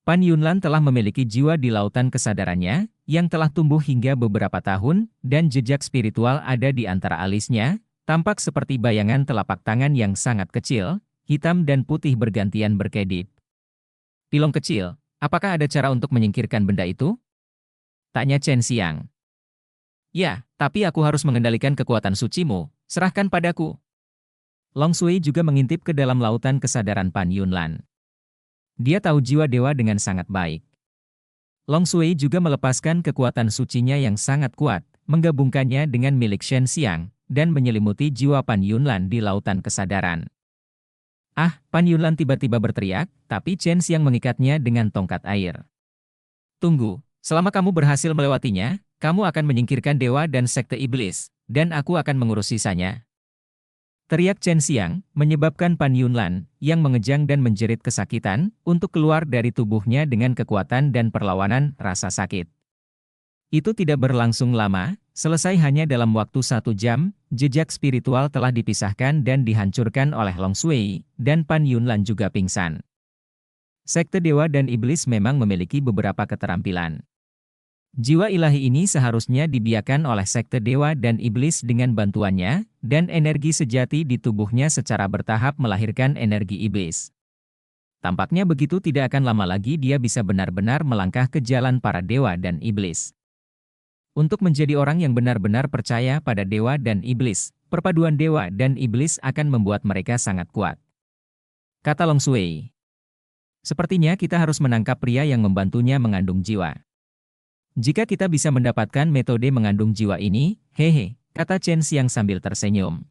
Pan Yunlan telah memiliki jiwa di lautan kesadarannya, yang telah tumbuh hingga beberapa tahun, dan jejak spiritual ada di antara alisnya, tampak seperti bayangan telapak tangan yang sangat kecil, hitam dan putih bergantian berkedip. Pilong kecil, apakah ada cara untuk menyingkirkan benda itu? Tanya Chen Xiang. Ya, tapi aku harus mengendalikan kekuatan sucimu, serahkan padaku. Long Sui juga mengintip ke dalam lautan kesadaran Pan Yunlan. Dia tahu jiwa dewa dengan sangat baik. Long Sui juga melepaskan kekuatan sucinya yang sangat kuat, menggabungkannya dengan milik Shen Xiang, dan menyelimuti jiwa Pan Yunlan di lautan kesadaran. Ah, Pan Yunlan tiba-tiba berteriak, tapi Chen Xiang mengikatnya dengan tongkat air. Tunggu, Selama kamu berhasil melewatinya, kamu akan menyingkirkan dewa dan sekte iblis, dan aku akan mengurus sisanya. Teriak Chen Xiang, menyebabkan Pan Yunlan, yang mengejang dan menjerit kesakitan, untuk keluar dari tubuhnya dengan kekuatan dan perlawanan rasa sakit. Itu tidak berlangsung lama, selesai hanya dalam waktu 1 jam, jejak spiritual telah dipisahkan dan dihancurkan oleh Long Shui, dan Pan Yunlan juga pingsan. Sekte Dewa dan Iblis memang memiliki beberapa keterampilan. Jiwa ilahi ini seharusnya dibiarkan oleh sekte dewa dan iblis dengan bantuannya, dan energi sejati di tubuhnya secara bertahap melahirkan energi iblis. Tampaknya begitu tidak akan lama lagi dia bisa benar-benar melangkah ke jalan para dewa dan iblis. Untuk menjadi orang yang benar-benar percaya pada dewa dan iblis, perpaduan dewa dan iblis akan membuat mereka sangat kuat. Kata Long Shui. Sepertinya kita harus menangkap pria yang membantunya mengandung jiwa. Jika kita bisa mendapatkan metode mengandung jiwa ini, hehe, kata Chen Xiang sambil tersenyum.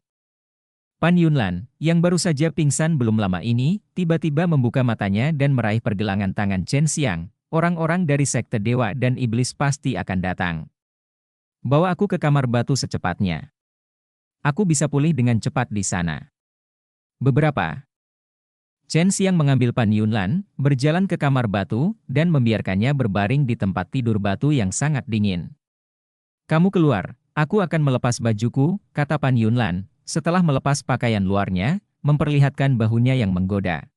Pan Yunlan, yang baru saja pingsan belum lama ini, tiba-tiba membuka matanya dan meraih pergelangan tangan Chen Xiang. Orang-orang dari sekte dewa dan iblis pasti akan datang. Bawa aku ke kamar batu secepatnya. Aku bisa pulih dengan cepat di sana. Beberapa. Chen Xiang mengambil Pan Yunlan, berjalan ke kamar batu, dan membiarkannya berbaring di tempat tidur batu yang sangat dingin. Kamu keluar, aku akan melepas bajuku, kata Pan Yunlan, setelah melepas pakaian luarnya, memperlihatkan bahunya yang menggoda.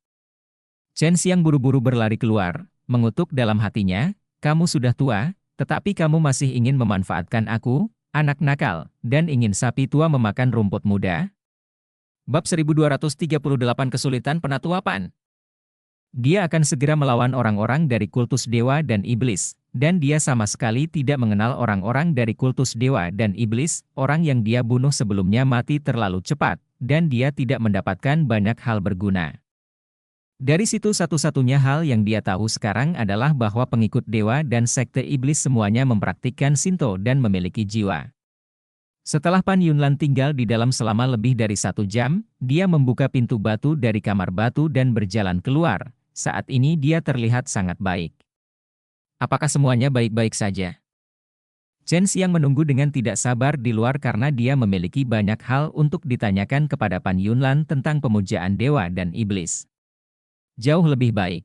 Chen Xiang buru-buru berlari keluar, mengutuk dalam hatinya, kamu sudah tua, tetapi kamu masih ingin memanfaatkan aku, anak nakal, dan ingin sapi tua memakan rumput muda? Bab 1238 Kesulitan Penatuapan. Dia akan segera melawan orang-orang dari kultus dewa dan iblis, dan dia sama sekali tidak mengenal orang-orang dari kultus dewa dan iblis, orang yang dia bunuh sebelumnya mati terlalu cepat, dan dia tidak mendapatkan banyak hal berguna. Dari situ satu-satunya hal yang dia tahu sekarang adalah bahwa pengikut dewa dan sekte iblis semuanya mempraktikkan Shinto dan memiliki jiwa. Setelah Pan Yunlan tinggal di dalam selama lebih dari 1 jam, dia membuka pintu batu dari kamar batu dan berjalan keluar. Saat ini dia terlihat sangat baik. Apakah semuanya baik-baik saja? Chen Xiang menunggu dengan tidak sabar di luar karena dia memiliki banyak hal untuk ditanyakan kepada Pan Yunlan tentang pemujaan dewa dan iblis. Jauh lebih baik.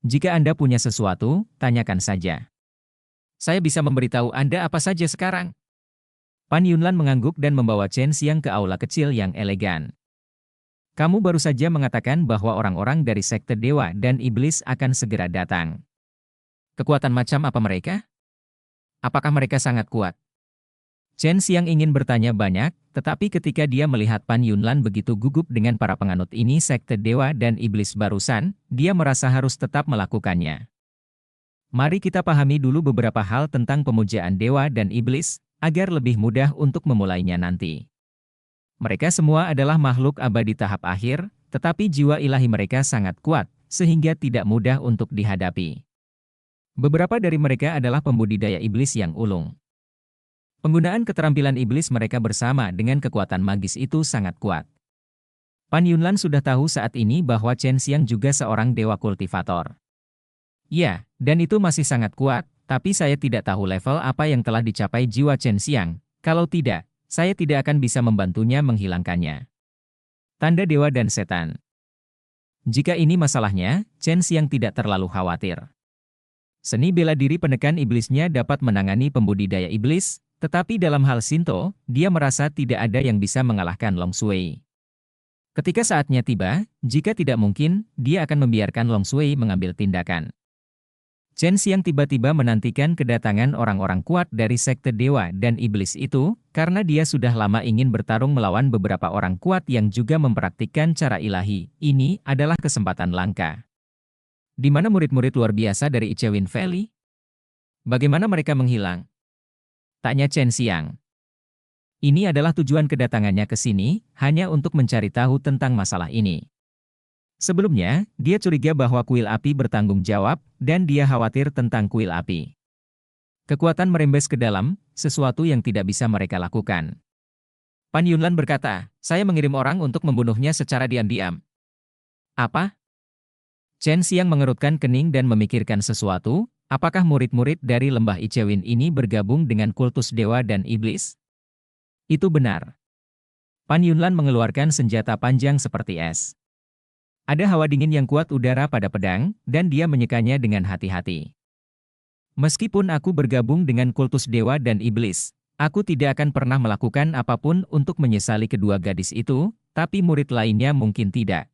Jika Anda punya sesuatu, tanyakan saja. Saya bisa memberitahu Anda apa saja sekarang. Pan Yunlan mengangguk dan membawa Chen Xiang ke aula kecil yang elegan. Kamu baru saja mengatakan bahwa orang-orang dari sekte dewa dan iblis akan segera datang. Kekuatan macam apa mereka? Apakah mereka sangat kuat? Chen Xiang ingin bertanya banyak, tetapi ketika dia melihat Pan Yunlan begitu gugup dengan para penganut ini sekte dewa dan iblis barusan, dia merasa harus tetap melakukannya. Mari kita pahami dulu beberapa hal tentang pemujaan dewa dan iblis, agar lebih mudah untuk memulainya nanti. Mereka semua adalah makhluk abadi tahap akhir, tetapi jiwa ilahi mereka sangat kuat, sehingga tidak mudah untuk dihadapi. Beberapa dari mereka adalah pembudidaya iblis yang ulung. Penggunaan keterampilan iblis mereka bersama dengan kekuatan magis itu sangat kuat. Pan Yunlan sudah tahu saat ini bahwa Chen Xiang juga seorang dewa kultivator. Ya, dan itu masih sangat kuat. Tapi saya tidak tahu level apa yang telah dicapai jiwa Chen Xiang. Kalau tidak, saya tidak akan bisa membantunya menghilangkannya. Tanda dewa dan setan. Jika ini masalahnya, Chen Xiang tidak terlalu khawatir. Seni bela diri penekan iblisnya dapat menangani pembudidaya iblis, tetapi dalam hal Shinto, dia merasa tidak ada yang bisa mengalahkan Long Shui. Ketika saatnya tiba, jika tidak mungkin, dia akan membiarkan Long Shui mengambil tindakan. Chen Xiang tiba-tiba menantikan kedatangan orang-orang kuat dari sekte dewa dan iblis itu, karena dia sudah lama ingin bertarung melawan beberapa orang kuat yang juga mempraktikkan cara ilahi. Ini adalah kesempatan langka. Di mana murid-murid luar biasa dari Ichewin Valley? Bagaimana mereka menghilang? Tanya Chen Xiang. Ini adalah tujuan kedatangannya ke sini, hanya untuk mencari tahu tentang masalah ini. Sebelumnya, dia curiga bahwa kuil api bertanggung jawab, dan dia khawatir tentang kuil api. Kekuatan merembes ke dalam, sesuatu yang tidak bisa mereka lakukan. Pan Yunlan berkata, saya mengirim orang untuk membunuhnya secara diam-diam. Apa? Chen Xiang mengerutkan kening dan memikirkan sesuatu, apakah murid-murid dari lembah Icewin ini bergabung dengan kultus dewa dan iblis? Itu benar. Pan Yunlan mengeluarkan senjata panjang seperti es. Ada hawa dingin yang kuat udara pada pedang, dan dia menyekanya dengan hati-hati. Meskipun aku bergabung dengan kultus dewa dan iblis, aku tidak akan pernah melakukan apapun untuk menyesali kedua gadis itu, tapi murid lainnya mungkin tidak.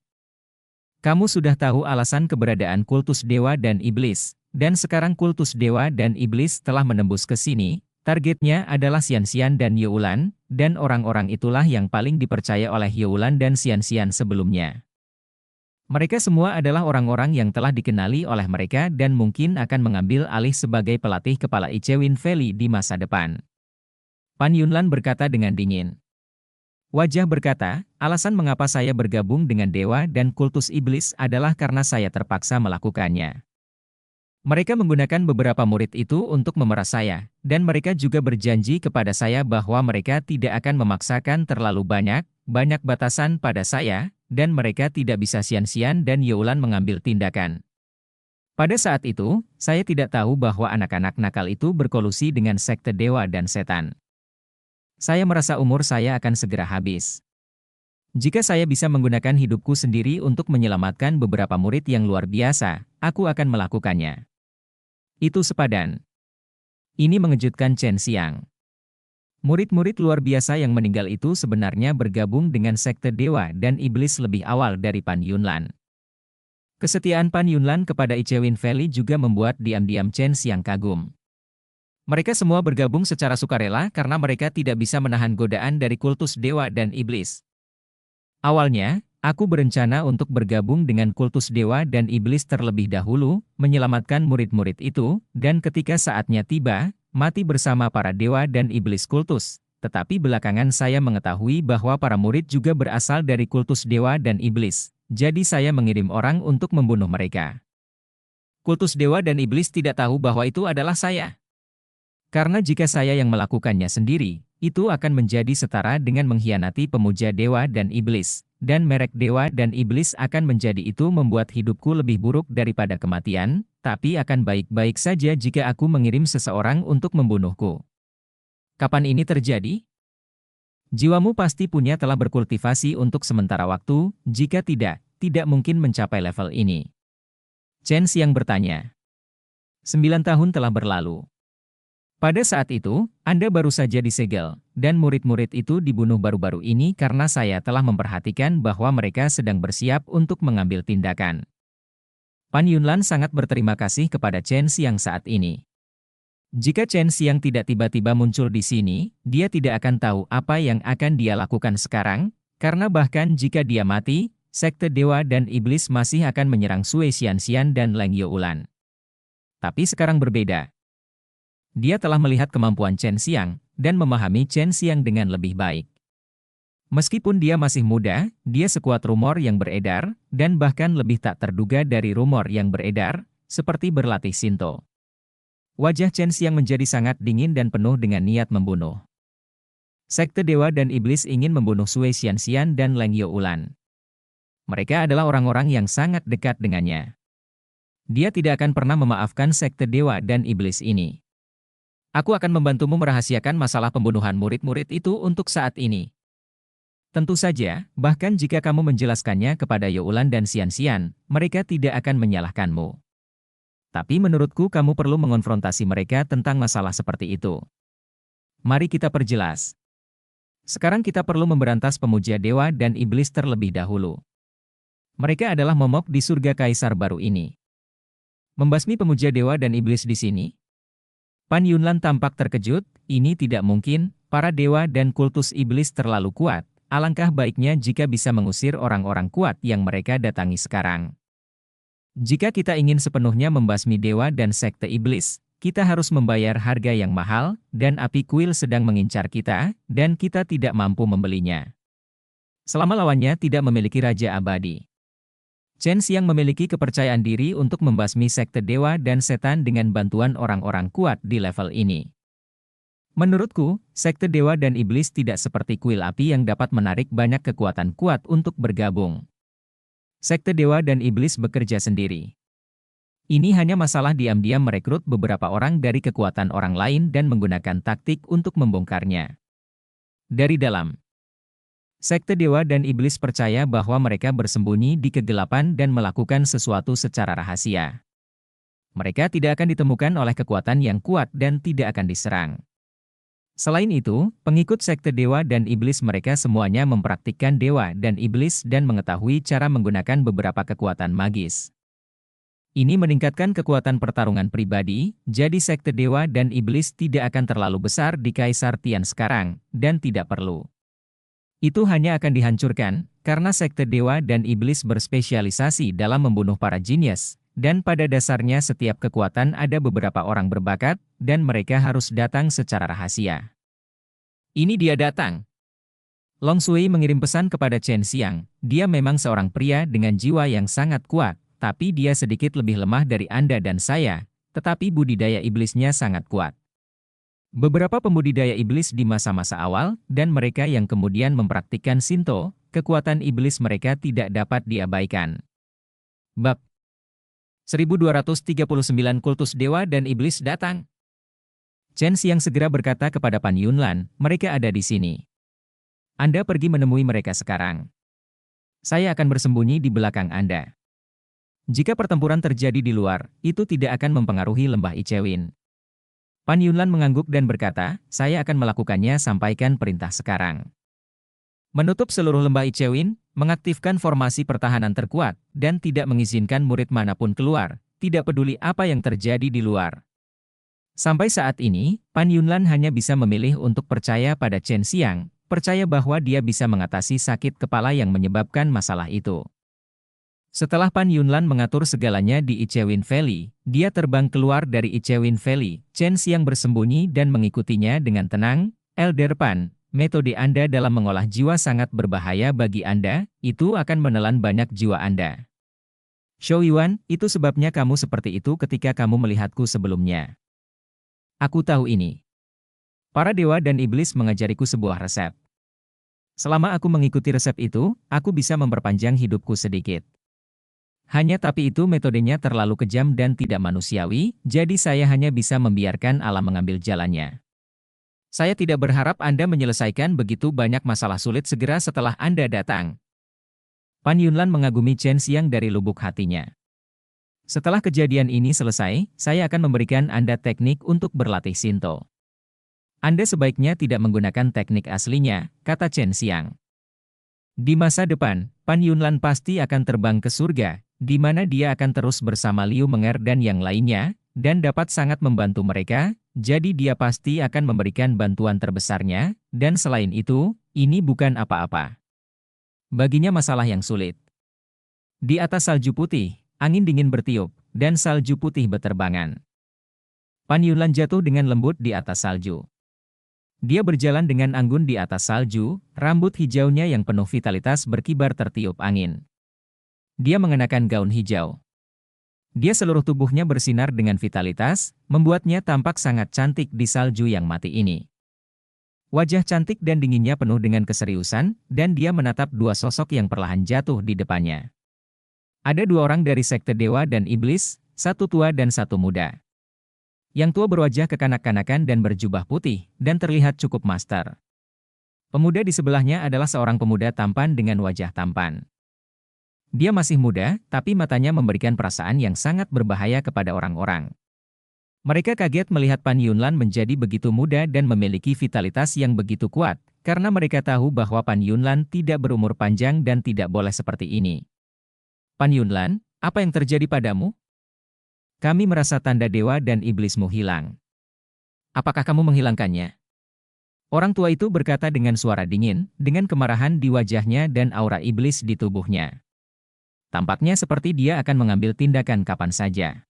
Kamu sudah tahu alasan keberadaan kultus dewa dan iblis, dan sekarang kultus dewa dan iblis telah menembus ke sini. Targetnya adalah Xianxian dan Youlan, dan orang-orang itulah yang paling dipercaya oleh Youlan dan Xianxian sebelumnya. Mereka semua adalah orang-orang yang telah dikenali oleh mereka dan mungkin akan mengambil alih sebagai pelatih kepala Icewin Valley di masa depan. Pan Yunlan berkata dengan dingin. Wajah berkata, alasan mengapa saya bergabung dengan dewa dan kultus iblis adalah karena saya terpaksa melakukannya. Mereka menggunakan beberapa murid itu untuk memeras saya, dan mereka juga berjanji kepada saya bahwa mereka tidak akan memaksakan terlalu banyak batasan pada saya, dan mereka tidak bisa Xianxian dan Youlan mengambil tindakan. Pada saat itu, saya tidak tahu bahwa anak-anak nakal itu berkolusi dengan sekte dewa dan setan. Saya merasa umur saya akan segera habis. Jika saya bisa menggunakan hidupku sendiri untuk menyelamatkan beberapa murid yang luar biasa, aku akan melakukannya. Itu sepadan. Ini mengejutkan Chen Xiang. Murid-murid luar biasa yang meninggal itu sebenarnya bergabung dengan sekte dewa dan iblis lebih awal dari Pan Yunlan. Kesetiaan Pan Yunlan kepada Icewin Valley juga membuat diam-diam Chen Xiang kagum. Mereka semua bergabung secara sukarela karena mereka tidak bisa menahan godaan dari kultus dewa dan iblis. Awalnya, aku berencana untuk bergabung dengan kultus dewa dan iblis terlebih dahulu, menyelamatkan murid-murid itu, dan ketika saatnya tiba, mati bersama para dewa dan iblis kultus. Tetapi belakangan saya mengetahui bahwa para murid juga berasal dari kultus dewa dan iblis, jadi saya mengirim orang untuk membunuh mereka. Kultus dewa dan iblis tidak tahu bahwa itu adalah saya. Karena jika saya yang melakukannya sendiri, itu akan menjadi setara dengan mengkhianati pemuja dewa dan iblis, dan merek dewa dan iblis akan menjadi itu membuat hidupku lebih buruk daripada kematian, tapi akan baik-baik saja jika aku mengirim seseorang untuk membunuhku. Kapan ini terjadi? Jiwamu pasti punya telah berkultivasi untuk sementara waktu, jika tidak mungkin mencapai level ini. Chen Xiang bertanya. 9 tahun telah berlalu. Pada saat itu, Anda baru saja disegel, dan murid-murid itu dibunuh baru-baru ini karena saya telah memperhatikan bahwa mereka sedang bersiap untuk mengambil tindakan. Pan Yunlan sangat berterima kasih kepada Chen Xiang saat ini. Jika Chen Xiang tidak tiba-tiba muncul di sini, dia tidak akan tahu apa yang akan dia lakukan sekarang, karena bahkan jika dia mati, sekte dewa dan iblis masih akan menyerang Sui Xianxian dan Leng Youlan. Tapi sekarang berbeda. Dia telah melihat kemampuan Chen Xiang, dan memahami Chen Xiang dengan lebih baik. Meskipun dia masih muda, dia sekuat rumor yang beredar, dan bahkan lebih tak terduga dari rumor yang beredar, seperti berlatih Shinto. Wajah Chen Xiang menjadi sangat dingin dan penuh dengan niat membunuh. Sekte Dewa dan Iblis ingin membunuh Sui Xianxian dan Leng Youlan. Mereka adalah orang-orang yang sangat dekat dengannya. Dia tidak akan pernah memaafkan Sekte Dewa dan Iblis ini. Aku akan membantumu merahasiakan masalah pembunuhan murid-murid itu untuk saat ini. Tentu saja, bahkan jika kamu menjelaskannya kepada Youlan dan Xianxian, mereka tidak akan menyalahkanmu. Tapi menurutku kamu perlu mengonfrontasi mereka tentang masalah seperti itu. Mari kita perjelas. Sekarang kita perlu memberantas pemuja dewa dan iblis terlebih dahulu. Mereka adalah momok di surga kaisar baru ini. Membasmi pemuja dewa dan iblis di sini? Pan Yunlan tampak terkejut, ini tidak mungkin, para dewa dan kultus iblis terlalu kuat, alangkah baiknya jika bisa mengusir orang-orang kuat yang mereka datangi sekarang. Jika kita ingin sepenuhnya membasmi dewa dan sekte iblis, kita harus membayar harga yang mahal, dan api kuil sedang mengincar kita, dan kita tidak mampu membelinya. Selama lawannya tidak memiliki raja abadi. Chen Xiang memiliki kepercayaan diri untuk membasmi sekte dewa dan setan dengan bantuan orang-orang kuat di level ini. Menurutku, sekte dewa dan iblis tidak seperti kuil api yang dapat menarik banyak kekuatan kuat untuk bergabung. Sekte dewa dan iblis bekerja sendiri. Ini hanya masalah diam-diam merekrut beberapa orang dari kekuatan orang lain dan menggunakan taktik untuk membongkarnya. Dari dalam, sekte dewa dan iblis percaya bahwa mereka bersembunyi di kegelapan dan melakukan sesuatu secara rahasia. Mereka tidak akan ditemukan oleh kekuatan yang kuat dan tidak akan diserang. Selain itu, pengikut sekte dewa dan iblis mereka semuanya mempraktikkan dewa dan iblis dan mengetahui cara menggunakan beberapa kekuatan magis. Ini meningkatkan kekuatan pertarungan pribadi, jadi sekte dewa dan iblis tidak akan terlalu besar di Kaisar Tian sekarang, dan tidak perlu. Itu hanya akan dihancurkan, karena sekte dewa dan iblis berspesialisasi dalam membunuh para jinius, dan pada dasarnya setiap kekuatan ada beberapa orang berbakat, dan mereka harus datang secara rahasia. Ini dia datang. Long Sui mengirim pesan kepada Chen Xiang, dia memang seorang pria dengan jiwa yang sangat kuat, tapi dia sedikit lebih lemah dari Anda dan saya, tetapi budidaya iblisnya sangat kuat. Beberapa pembudidaya iblis di masa-masa awal, dan mereka yang kemudian mempraktikkan Shinto, kekuatan iblis mereka tidak dapat diabaikan. Bab 1239 Kultus Dewa dan Iblis datang. Chen Xiang segera berkata kepada Pan Yunlan, mereka ada di sini. Anda pergi menemui mereka sekarang. Saya akan bersembunyi di belakang Anda. Jika pertempuran terjadi di luar, itu tidak akan mempengaruhi lembah Ichewin. Pan Yunlan mengangguk dan berkata, saya akan melakukannya sampaikan perintah sekarang. Menutup seluruh lembah Ichewin, mengaktifkan formasi pertahanan terkuat, dan tidak mengizinkan murid manapun keluar, tidak peduli apa yang terjadi di luar. Sampai saat ini, Pan Yunlan hanya bisa memilih untuk percaya pada Chen Xiang, percaya bahwa dia bisa mengatasi sakit kepala yang menyebabkan masalah itu. Setelah Pan Yunlan mengatur segalanya di Ichewin Valley, dia terbang keluar dari Ichewin Valley. Chen Xiang bersembunyi dan mengikutinya dengan tenang. Elder Pan, metode Anda dalam mengolah jiwa sangat berbahaya bagi Anda, itu akan menelan banyak jiwa Anda. Shou Yuan, itu sebabnya kamu seperti itu ketika kamu melihatku sebelumnya. Aku tahu ini. Para dewa dan iblis mengajariku sebuah resep. Selama aku mengikuti resep itu, aku bisa memperpanjang hidupku sedikit. Hanya tapi itu metodenya terlalu kejam dan tidak manusiawi, jadi saya hanya bisa membiarkan alam mengambil jalannya. Saya tidak berharap Anda menyelesaikan begitu banyak masalah sulit segera setelah Anda datang. Pan Yunlan mengagumi Chen Xiang dari lubuk hatinya. Setelah kejadian ini selesai, saya akan memberikan Anda teknik untuk berlatih Shinto. Anda sebaiknya tidak menggunakan teknik aslinya, kata Chen Xiang. Di masa depan, Pan Yunlan pasti akan terbang ke surga, di mana dia akan terus bersama Liu Menger dan yang lainnya, dan dapat sangat membantu mereka, jadi dia pasti akan memberikan bantuan terbesarnya, dan selain itu, ini bukan apa-apa. Baginya masalah yang sulit. Di atas salju putih, angin dingin bertiup, dan salju putih beterbangan. Pan Yunlan jatuh dengan lembut di atas salju. Dia berjalan dengan anggun di atas salju, rambut hijaunya yang penuh vitalitas berkibar tertiup angin. Dia mengenakan gaun hijau. Dia seluruh tubuhnya bersinar dengan vitalitas, membuatnya tampak sangat cantik di salju yang mati ini. Wajah cantik dan dinginnya penuh dengan keseriusan, dan dia menatap dua sosok yang perlahan jatuh di depannya. Ada dua orang dari sekte dewa dan iblis, satu tua dan satu muda. Yang tua berwajah kekanak-kanakan dan berjubah putih, dan terlihat cukup master. Pemuda di sebelahnya adalah seorang pemuda tampan dengan wajah tampan. Dia masih muda, tapi matanya memberikan perasaan yang sangat berbahaya kepada orang-orang. Mereka kaget melihat Pan Yunlan menjadi begitu muda dan memiliki vitalitas yang begitu kuat, karena mereka tahu bahwa Pan Yunlan tidak berumur panjang dan tidak boleh seperti ini. Pan Yunlan, apa yang terjadi padamu? Kami merasa tanda dewa dan iblismu hilang. Apakah kamu menghilangkannya? Orang tua itu berkata dengan suara dingin, dengan kemarahan di wajahnya dan aura iblis di tubuhnya. Tampaknya seperti dia akan mengambil tindakan kapan saja.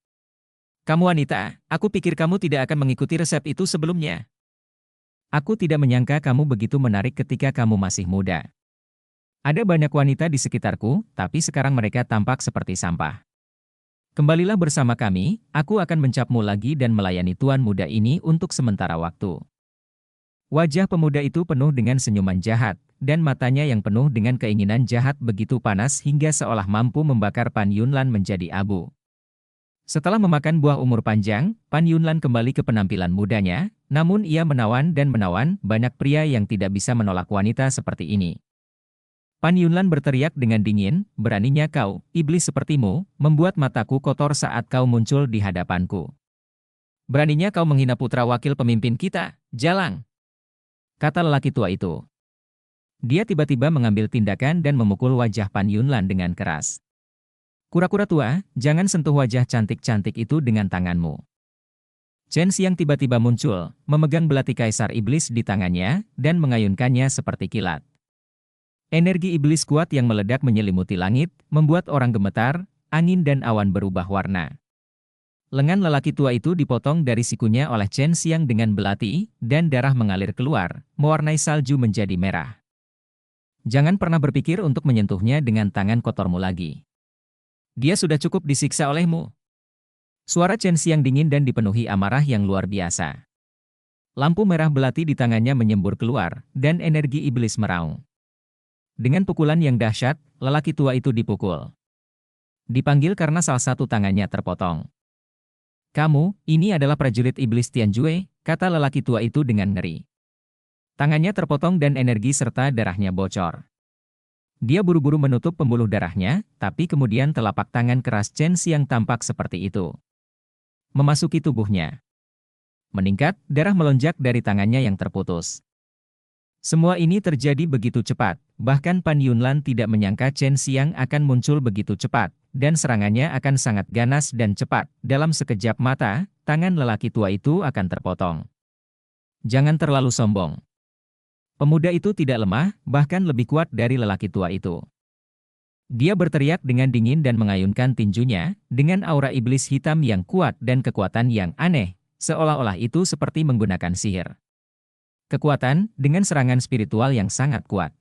Kamu wanita, aku pikir kamu tidak akan mengikuti resep itu sebelumnya. Aku tidak menyangka kamu begitu menarik ketika kamu masih muda. Ada banyak wanita di sekitarku, tapi sekarang mereka tampak seperti sampah. Kembalilah bersama kami, aku akan mencapmu lagi dan melayani tuan muda ini untuk sementara waktu. Wajah pemuda itu penuh dengan senyuman jahat, dan matanya yang penuh dengan keinginan jahat begitu panas hingga seolah mampu membakar Pan Yunlan menjadi abu. Setelah memakan buah umur panjang, Pan Yunlan kembali ke penampilan mudanya, namun ia menawan dan menawan banyak pria yang tidak bisa menolak wanita seperti ini. Pan Yunlan berteriak dengan dingin, beraninya kau, iblis sepertimu, membuat mataku kotor saat kau muncul di hadapanku. Beraninya kau menghina putra wakil pemimpin kita, Jalang, kata lelaki tua itu. Dia tiba-tiba mengambil tindakan dan memukul wajah Pan Yunlan dengan keras. Kura-kura tua, jangan sentuh wajah cantik-cantik itu dengan tanganmu. Chen Xiang tiba-tiba muncul, memegang belati kaisar iblis di tangannya, dan mengayunkannya seperti kilat. Energi iblis kuat yang meledak menyelimuti langit, membuat orang gemetar, angin dan awan berubah warna. Lengan lelaki tua itu dipotong dari sikunya oleh Chen Xiang dengan belati, dan darah mengalir keluar, mewarnai salju menjadi merah. Jangan pernah berpikir untuk menyentuhnya dengan tangan kotormu lagi. Dia sudah cukup disiksa olehmu. Suara Chen Xiang dingin dan dipenuhi amarah yang luar biasa. Lampu merah belati di tangannya menyembur keluar, dan energi iblis meraung. Dengan pukulan yang dahsyat, lelaki tua itu dipukul. Dipanggil karena salah satu tangannya terpotong. Kamu, ini adalah prajurit iblis Tianjue, kata lelaki tua itu dengan ngeri. Tangannya terpotong dan energi serta darahnya bocor. Dia buru-buru menutup pembuluh darahnya, tapi kemudian telapak tangan keras Chen Xiang tampak seperti itu. Memasuki tubuhnya. Meningkat, darah melonjak dari tangannya yang terputus. Semua ini terjadi begitu cepat, bahkan Pan Yunlan tidak menyangka Chen Xiang akan muncul begitu cepat, dan serangannya akan sangat ganas dan cepat. Dalam sekejap mata, tangan lelaki tua itu akan terpotong. Jangan terlalu sombong. Pemuda itu tidak lemah, bahkan lebih kuat dari lelaki tua itu. Dia berteriak dengan dingin dan mengayunkan tinjunya, dengan aura iblis hitam yang kuat dan kekuatan yang aneh, seolah-olah itu seperti menggunakan sihir. Kekuatan, dengan serangan spiritual yang sangat kuat.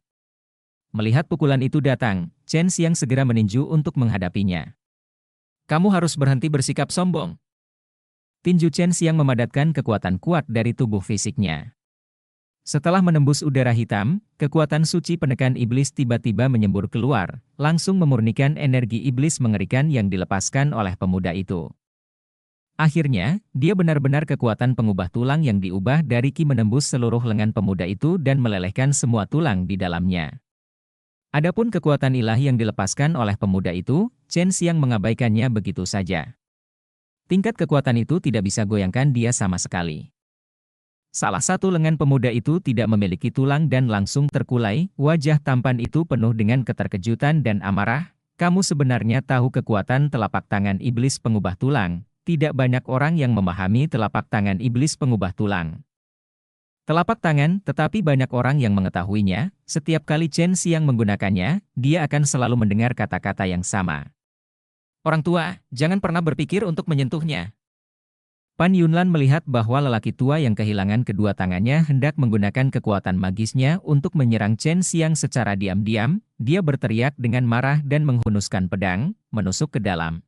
Melihat pukulan itu datang, Chen Xiang segera meninju untuk menghadapinya. Kamu harus berhenti bersikap sombong. Tinju Chen Xiang memadatkan kekuatan kuat dari tubuh fisiknya. Setelah menembus udara hitam, kekuatan suci penekan iblis tiba-tiba menyembur keluar, langsung memurnikan energi iblis mengerikan yang dilepaskan oleh pemuda itu. Akhirnya, dia benar-benar kekuatan pengubah tulang yang diubah dari ki menembus seluruh lengan pemuda itu dan melelehkan semua tulang di dalamnya. Adapun kekuatan ilahi yang dilepaskan oleh pemuda itu, Chen Xiang mengabaikannya begitu saja. Tingkat kekuatan itu tidak bisa goyangkan dia sama sekali. Salah satu lengan pemuda itu tidak memiliki tulang dan langsung terkulai, wajah tampan itu penuh dengan keterkejutan dan amarah. Kamu sebenarnya tahu kekuatan telapak tangan iblis pengubah tulang. Tidak banyak orang yang memahami telapak tangan iblis pengubah tulang. Telapak tangan, tetapi banyak orang yang mengetahuinya. Setiap kali Chen Xiang menggunakannya, dia akan selalu mendengar kata-kata yang sama. Orang tua, jangan pernah berpikir untuk menyentuhnya. Pan Yunlan melihat bahwa lelaki tua yang kehilangan kedua tangannya hendak menggunakan kekuatan magisnya untuk menyerang Chen Xiang secara diam-diam. Dia berteriak dengan marah dan menghunuskan pedang, menusuk ke dalam.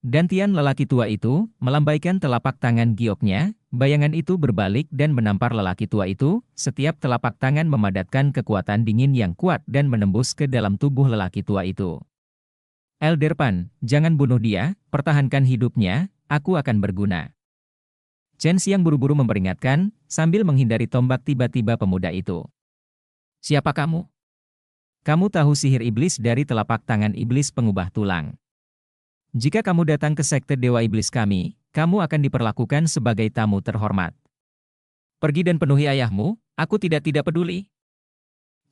Dantian lelaki tua itu, melambaikan telapak tangan gioknya, bayangan itu berbalik dan menampar lelaki tua itu, setiap telapak tangan memadatkan kekuatan dingin yang kuat dan menembus ke dalam tubuh lelaki tua itu. Elder Pan, jangan bunuh dia, pertahankan hidupnya, aku akan berguna. Chen Xiang buru-buru memperingatkan, sambil menghindari tombak tiba-tiba pemuda itu. Siapa kamu? Kamu tahu sihir iblis dari telapak tangan iblis pengubah tulang. Jika kamu datang ke sekte Dewa Iblis kami, kamu akan diperlakukan sebagai tamu terhormat. Pergi dan penuhi ayahmu, aku tidak peduli.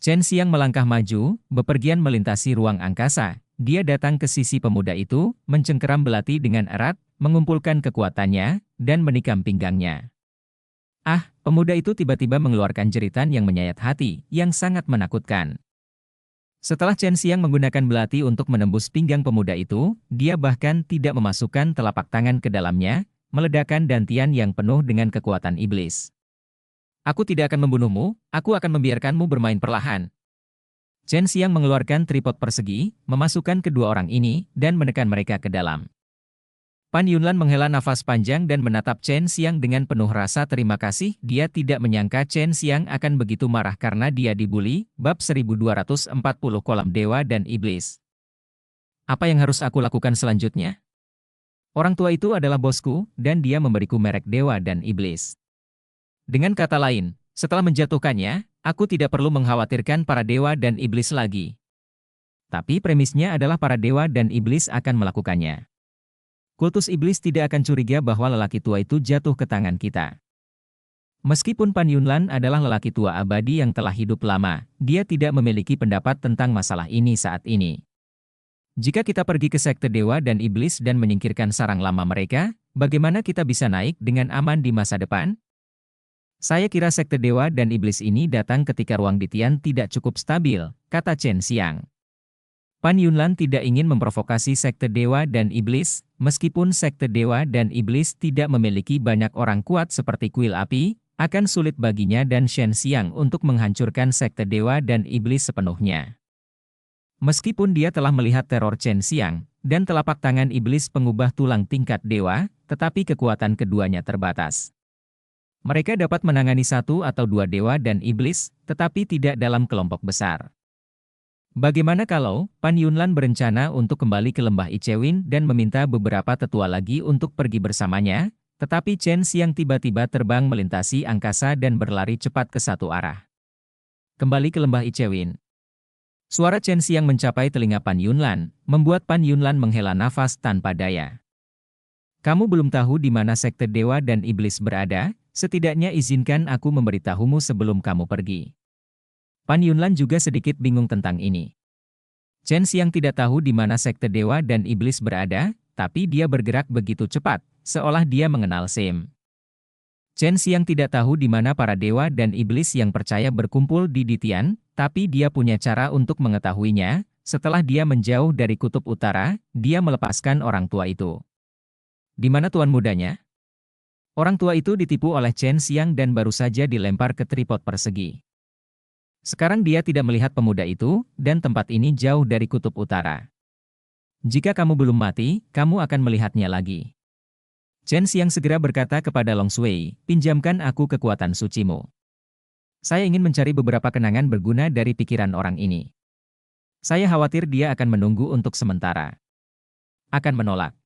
Chen Xiang melangkah maju, bepergian melintasi ruang angkasa. Dia datang ke sisi pemuda itu, mencengkeram belati dengan erat, mengumpulkan kekuatannya, dan menikam pinggangnya. Ah, pemuda itu tiba-tiba mengeluarkan jeritan yang menyayat hati, yang sangat menakutkan. Setelah Chen Xiang menggunakan belati untuk menembus pinggang pemuda itu, dia bahkan tidak memasukkan telapak tangan ke dalamnya, meledakkan dantian yang penuh dengan kekuatan iblis. Aku tidak akan membunuhmu, aku akan membiarkanmu bermain perlahan. Chen Xiang mengeluarkan tripod persegi, memasukkan kedua orang ini, dan menekan mereka ke dalam. Pan Yunlan menghela nafas panjang dan menatap Chen Xiang dengan penuh rasa terima kasih. Dia tidak menyangka Chen Xiang akan begitu marah karena dia dibuli. Bab 1240 Kolam Dewa dan Iblis. Apa yang harus aku lakukan selanjutnya? Orang tua itu adalah bosku, dan dia memberiku merek dewa dan iblis. Dengan kata lain, setelah menjatuhkannya, aku tidak perlu mengkhawatirkan para dewa dan iblis lagi. Tapi premisnya adalah para dewa dan iblis akan melakukannya. Kultus iblis tidak akan curiga bahwa lelaki tua itu jatuh ke tangan kita. Meskipun Pan Yunlan adalah lelaki tua abadi yang telah hidup lama, dia tidak memiliki pendapat tentang masalah ini saat ini. Jika kita pergi ke sekte dewa dan iblis dan menyingkirkan sarang lama mereka, bagaimana kita bisa naik dengan aman di masa depan? Saya kira sekte dewa dan iblis ini datang ketika ruang Ditian tidak cukup stabil, kata Chen Xiang. Pan Yunlan tidak ingin memprovokasi sekte dewa dan iblis, meskipun sekte dewa dan iblis tidak memiliki banyak orang kuat seperti kuil api, akan sulit baginya dan Shen Xiang untuk menghancurkan sekte dewa dan iblis sepenuhnya. Meskipun dia telah melihat teror Chen Xiang, dan telapak tangan iblis pengubah tulang tingkat dewa, tetapi kekuatan keduanya terbatas. Mereka dapat menangani satu atau dua dewa dan iblis, tetapi tidak dalam kelompok besar. Bagaimana kalau Pan Yunlan berencana untuk kembali ke lembah Ichewin dan meminta beberapa tetua lagi untuk pergi bersamanya, tetapi Chen Xiang tiba-tiba terbang melintasi angkasa dan berlari cepat ke satu arah. Kembali ke lembah Ichewin. Suara Chen Xiang mencapai telinga Pan Yunlan, membuat Pan Yunlan menghela nafas tanpa daya. Kamu belum tahu di mana sekte dewa dan iblis berada, setidaknya izinkan aku memberitahumu sebelum kamu pergi. Pan Yunlan juga sedikit bingung tentang ini. Chen Xiang tidak tahu di mana sekte dewa dan iblis berada, tapi dia bergerak begitu cepat, seolah dia mengenal Sim. Chen Xiang tidak tahu di mana para dewa dan iblis yang percaya berkumpul di Ditian, tapi dia punya cara untuk mengetahuinya. Setelah dia menjauh dari kutub utara, dia melepaskan orang tua itu. Di mana tuan mudanya? Orang tua itu ditipu oleh Chen Xiang dan baru saja dilempar ke tripod persegi. Sekarang dia tidak melihat pemuda itu, dan tempat ini jauh dari kutub utara. Jika kamu belum mati, kamu akan melihatnya lagi. Chen Xiang segera berkata kepada Long Shui, pinjamkan aku kekuatan sucimu. Saya ingin mencari beberapa kenangan berguna dari pikiran orang ini. Saya khawatir dia akan menunggu untuk sementara. Akan menolak.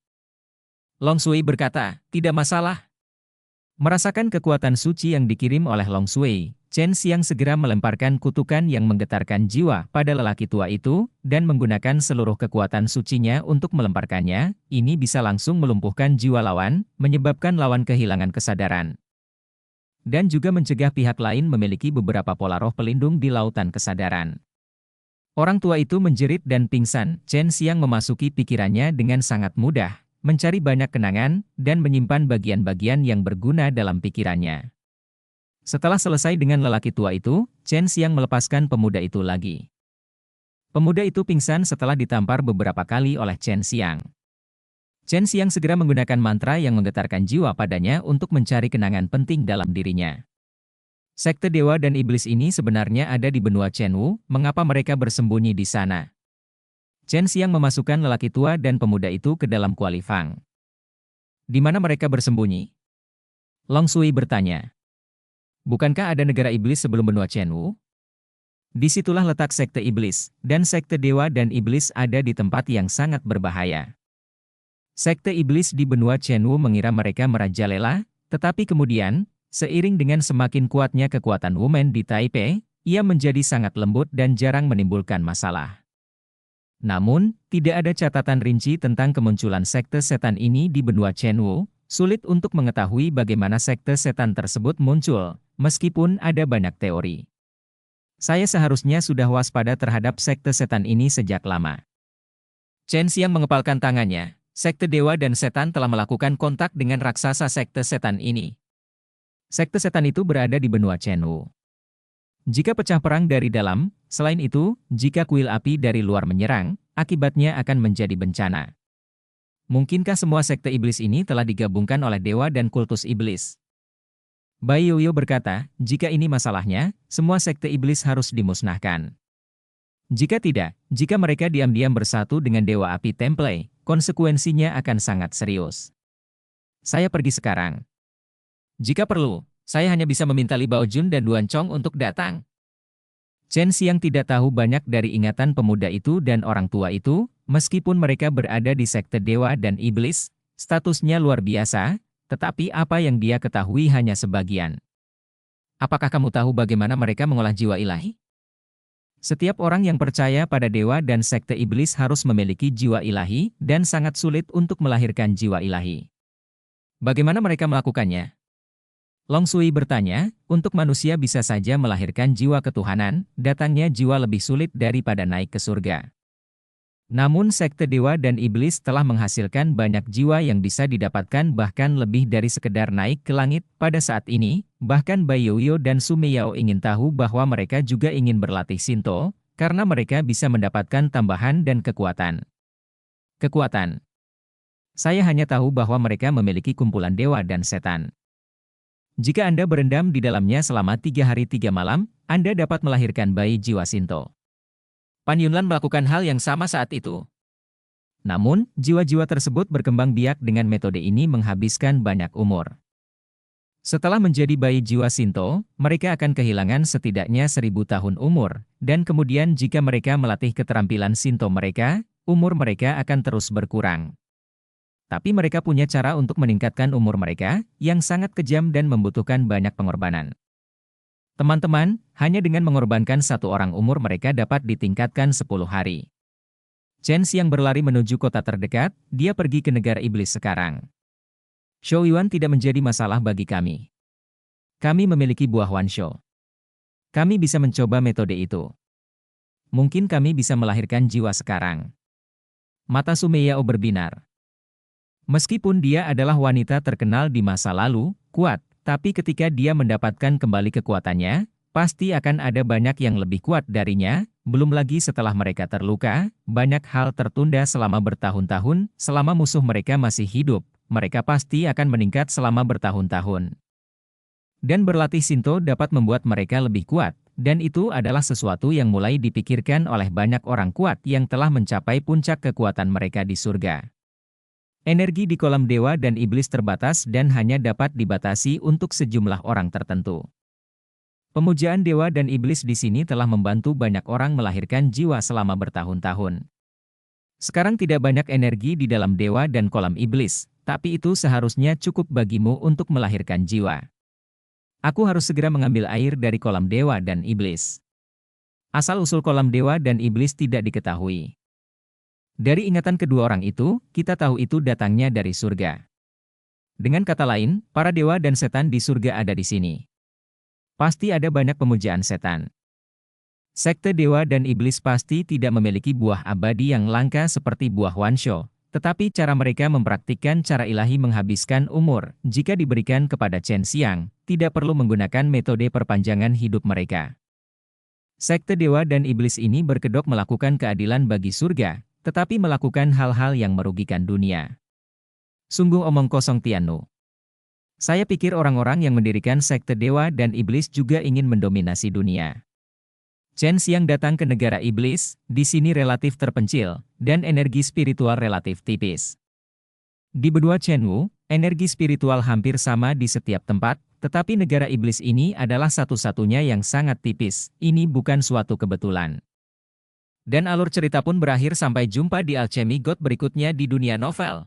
Long Shui berkata, tidak masalah. Merasakan kekuatan suci yang dikirim oleh Long Shui, Chen Xiang segera melemparkan kutukan yang menggetarkan jiwa pada lelaki tua itu, dan menggunakan seluruh kekuatan sucinya untuk melemparkannya. Ini bisa langsung melumpuhkan jiwa lawan, menyebabkan lawan kehilangan kesadaran. Dan juga mencegah pihak lain memiliki beberapa pola roh pelindung di lautan kesadaran. Orang tua itu menjerit dan pingsan. Chen Xiang memasuki pikirannya dengan sangat mudah, mencari banyak kenangan, dan menyimpan bagian-bagian yang berguna dalam pikirannya. Setelah selesai dengan lelaki tua itu, Chen Xiang melepaskan pemuda itu lagi. Pemuda itu pingsan setelah ditampar beberapa kali oleh Chen Xiang. Chen Xiang segera menggunakan mantra yang menggetarkan jiwa padanya untuk mencari kenangan penting dalam dirinya. Sekte dewa dan iblis ini sebenarnya ada di benua Chenwu, mengapa mereka bersembunyi di sana? Chen Xiang memasukkan lelaki tua dan pemuda itu ke dalam Kuali Fang. Di mana mereka bersembunyi? Long Shui bertanya. Bukankah ada negara iblis sebelum benua Chenwu? Disitulah letak sekte iblis, dan sekte dewa dan iblis ada di tempat yang sangat berbahaya. Sekte iblis di benua Chenwu mengira mereka merajalela, tetapi kemudian, seiring dengan semakin kuatnya kekuatan Wumen di Taipei, ia menjadi sangat lembut dan jarang menimbulkan masalah. Namun, tidak ada catatan rinci tentang kemunculan sekte setan ini di benua Chenwu. Sulit untuk mengetahui bagaimana sekte setan tersebut muncul, meskipun ada banyak teori. Saya seharusnya sudah waspada terhadap sekte setan ini sejak lama. Chen Xiang mengepalkan tangannya. Sekte dewa dan setan telah melakukan kontak dengan raksasa sekte setan ini. Sekte setan itu berada di benua Chenwu. Jika pecah perang dari dalam, selain itu, jika kuil api dari luar menyerang, akibatnya akan menjadi bencana. Mungkinkah semua sekte iblis ini telah digabungkan oleh dewa dan kultus iblis? Bai Yoyo berkata, jika ini masalahnya, semua sekte iblis harus dimusnahkan. Jika tidak, jika mereka diam-diam bersatu dengan dewa api Temple, konsekuensinya akan sangat serius. Saya pergi sekarang. Jika perlu, saya hanya bisa meminta Li Baojun dan Duan Chong untuk datang. Chen Xiang tidak tahu banyak dari ingatan pemuda itu dan orang tua itu, meskipun mereka berada di sekte dewa dan iblis. Statusnya luar biasa, tetapi apa yang dia ketahui hanya sebagian. Apakah kamu tahu bagaimana mereka mengolah jiwa ilahi? Setiap orang yang percaya pada dewa dan sekte iblis harus memiliki jiwa ilahi dan sangat sulit untuk melahirkan jiwa ilahi. Bagaimana mereka melakukannya? Long Sui bertanya, untuk manusia bisa saja melahirkan jiwa ketuhanan, datangnya jiwa lebih sulit daripada naik ke surga. Namun sekte dewa dan iblis telah menghasilkan banyak jiwa yang bisa didapatkan bahkan lebih dari sekedar naik ke langit. Pada saat ini, bahkan Baiyoyo dan Sumeyao ingin tahu bahwa mereka juga ingin berlatih Shinto, karena mereka bisa mendapatkan tambahan dan kekuatan. Kekuatan. Saya hanya tahu bahwa mereka memiliki kumpulan dewa dan setan. Jika Anda berendam di dalamnya selama 3 hari 3 malam, Anda dapat melahirkan bayi jiwa Shinto. Pan Yunlan melakukan hal yang sama saat itu. Namun, jiwa-jiwa tersebut berkembang biak dengan metode ini menghabiskan banyak umur. Setelah menjadi bayi jiwa Shinto, mereka akan kehilangan setidaknya 1000 tahun umur, dan kemudian jika mereka melatih keterampilan Shinto mereka, umur mereka akan terus berkurang. Tapi mereka punya cara untuk meningkatkan umur mereka, yang sangat kejam dan membutuhkan banyak pengorbanan. Teman-teman, hanya dengan mengorbankan satu orang umur mereka dapat ditingkatkan 10 hari. Chen Xiang berlari menuju kota terdekat, dia pergi ke negara iblis sekarang. Shou Yuan tidak menjadi masalah bagi kami. Kami memiliki buah Wanshou. Kami bisa mencoba metode itu. Mungkin kami bisa melahirkan jiwa sekarang. Mata Sumeyao berbinar. Meskipun dia adalah wanita terkenal di masa lalu, kuat. Tapi ketika dia mendapatkan kembali kekuatannya, pasti akan ada banyak yang lebih kuat darinya, belum lagi setelah mereka terluka, banyak hal tertunda selama bertahun-tahun, selama musuh mereka masih hidup, mereka pasti akan meningkat selama bertahun-tahun. Dan berlatih Shinto dapat membuat mereka lebih kuat, dan itu adalah sesuatu yang mulai dipikirkan oleh banyak orang kuat yang telah mencapai puncak kekuatan mereka di surga. Energi di kolam dewa dan iblis terbatas dan hanya dapat dibatasi untuk sejumlah orang tertentu. Pemujaan dewa dan iblis di sini telah membantu banyak orang melahirkan jiwa selama bertahun-tahun. Sekarang tidak banyak energi di dalam dewa dan kolam iblis, tapi itu seharusnya cukup bagimu untuk melahirkan jiwa. Aku harus segera mengambil air dari kolam dewa dan iblis. Asal-usul kolam dewa dan iblis tidak diketahui. Dari ingatan kedua orang itu, kita tahu itu datangnya dari surga. Dengan kata lain, para dewa dan setan di surga ada di sini. Pasti ada banyak pemujaan setan. Sekte dewa dan iblis pasti tidak memiliki buah abadi yang langka seperti buah Wanshou, tetapi cara mereka mempraktikkan cara ilahi menghabiskan umur, jika diberikan kepada Chen Xiang, tidak perlu menggunakan metode perpanjangan hidup mereka. Sekte dewa dan iblis ini berkedok melakukan keadilan bagi surga, tetapi melakukan hal-hal yang merugikan dunia. Sungguh omong kosong Tiannu. Saya pikir orang-orang yang mendirikan sekte dewa dan iblis juga ingin mendominasi dunia. Chen Xiang datang ke negara iblis, di sini relatif terpencil, dan energi spiritual relatif tipis. Di benua Chenwu, energi spiritual hampir sama di setiap tempat, tetapi negara iblis ini adalah satu-satunya yang sangat tipis, ini bukan suatu kebetulan. Dan alur cerita pun berakhir sampai jumpa di Alchemy God berikutnya di dunia novel.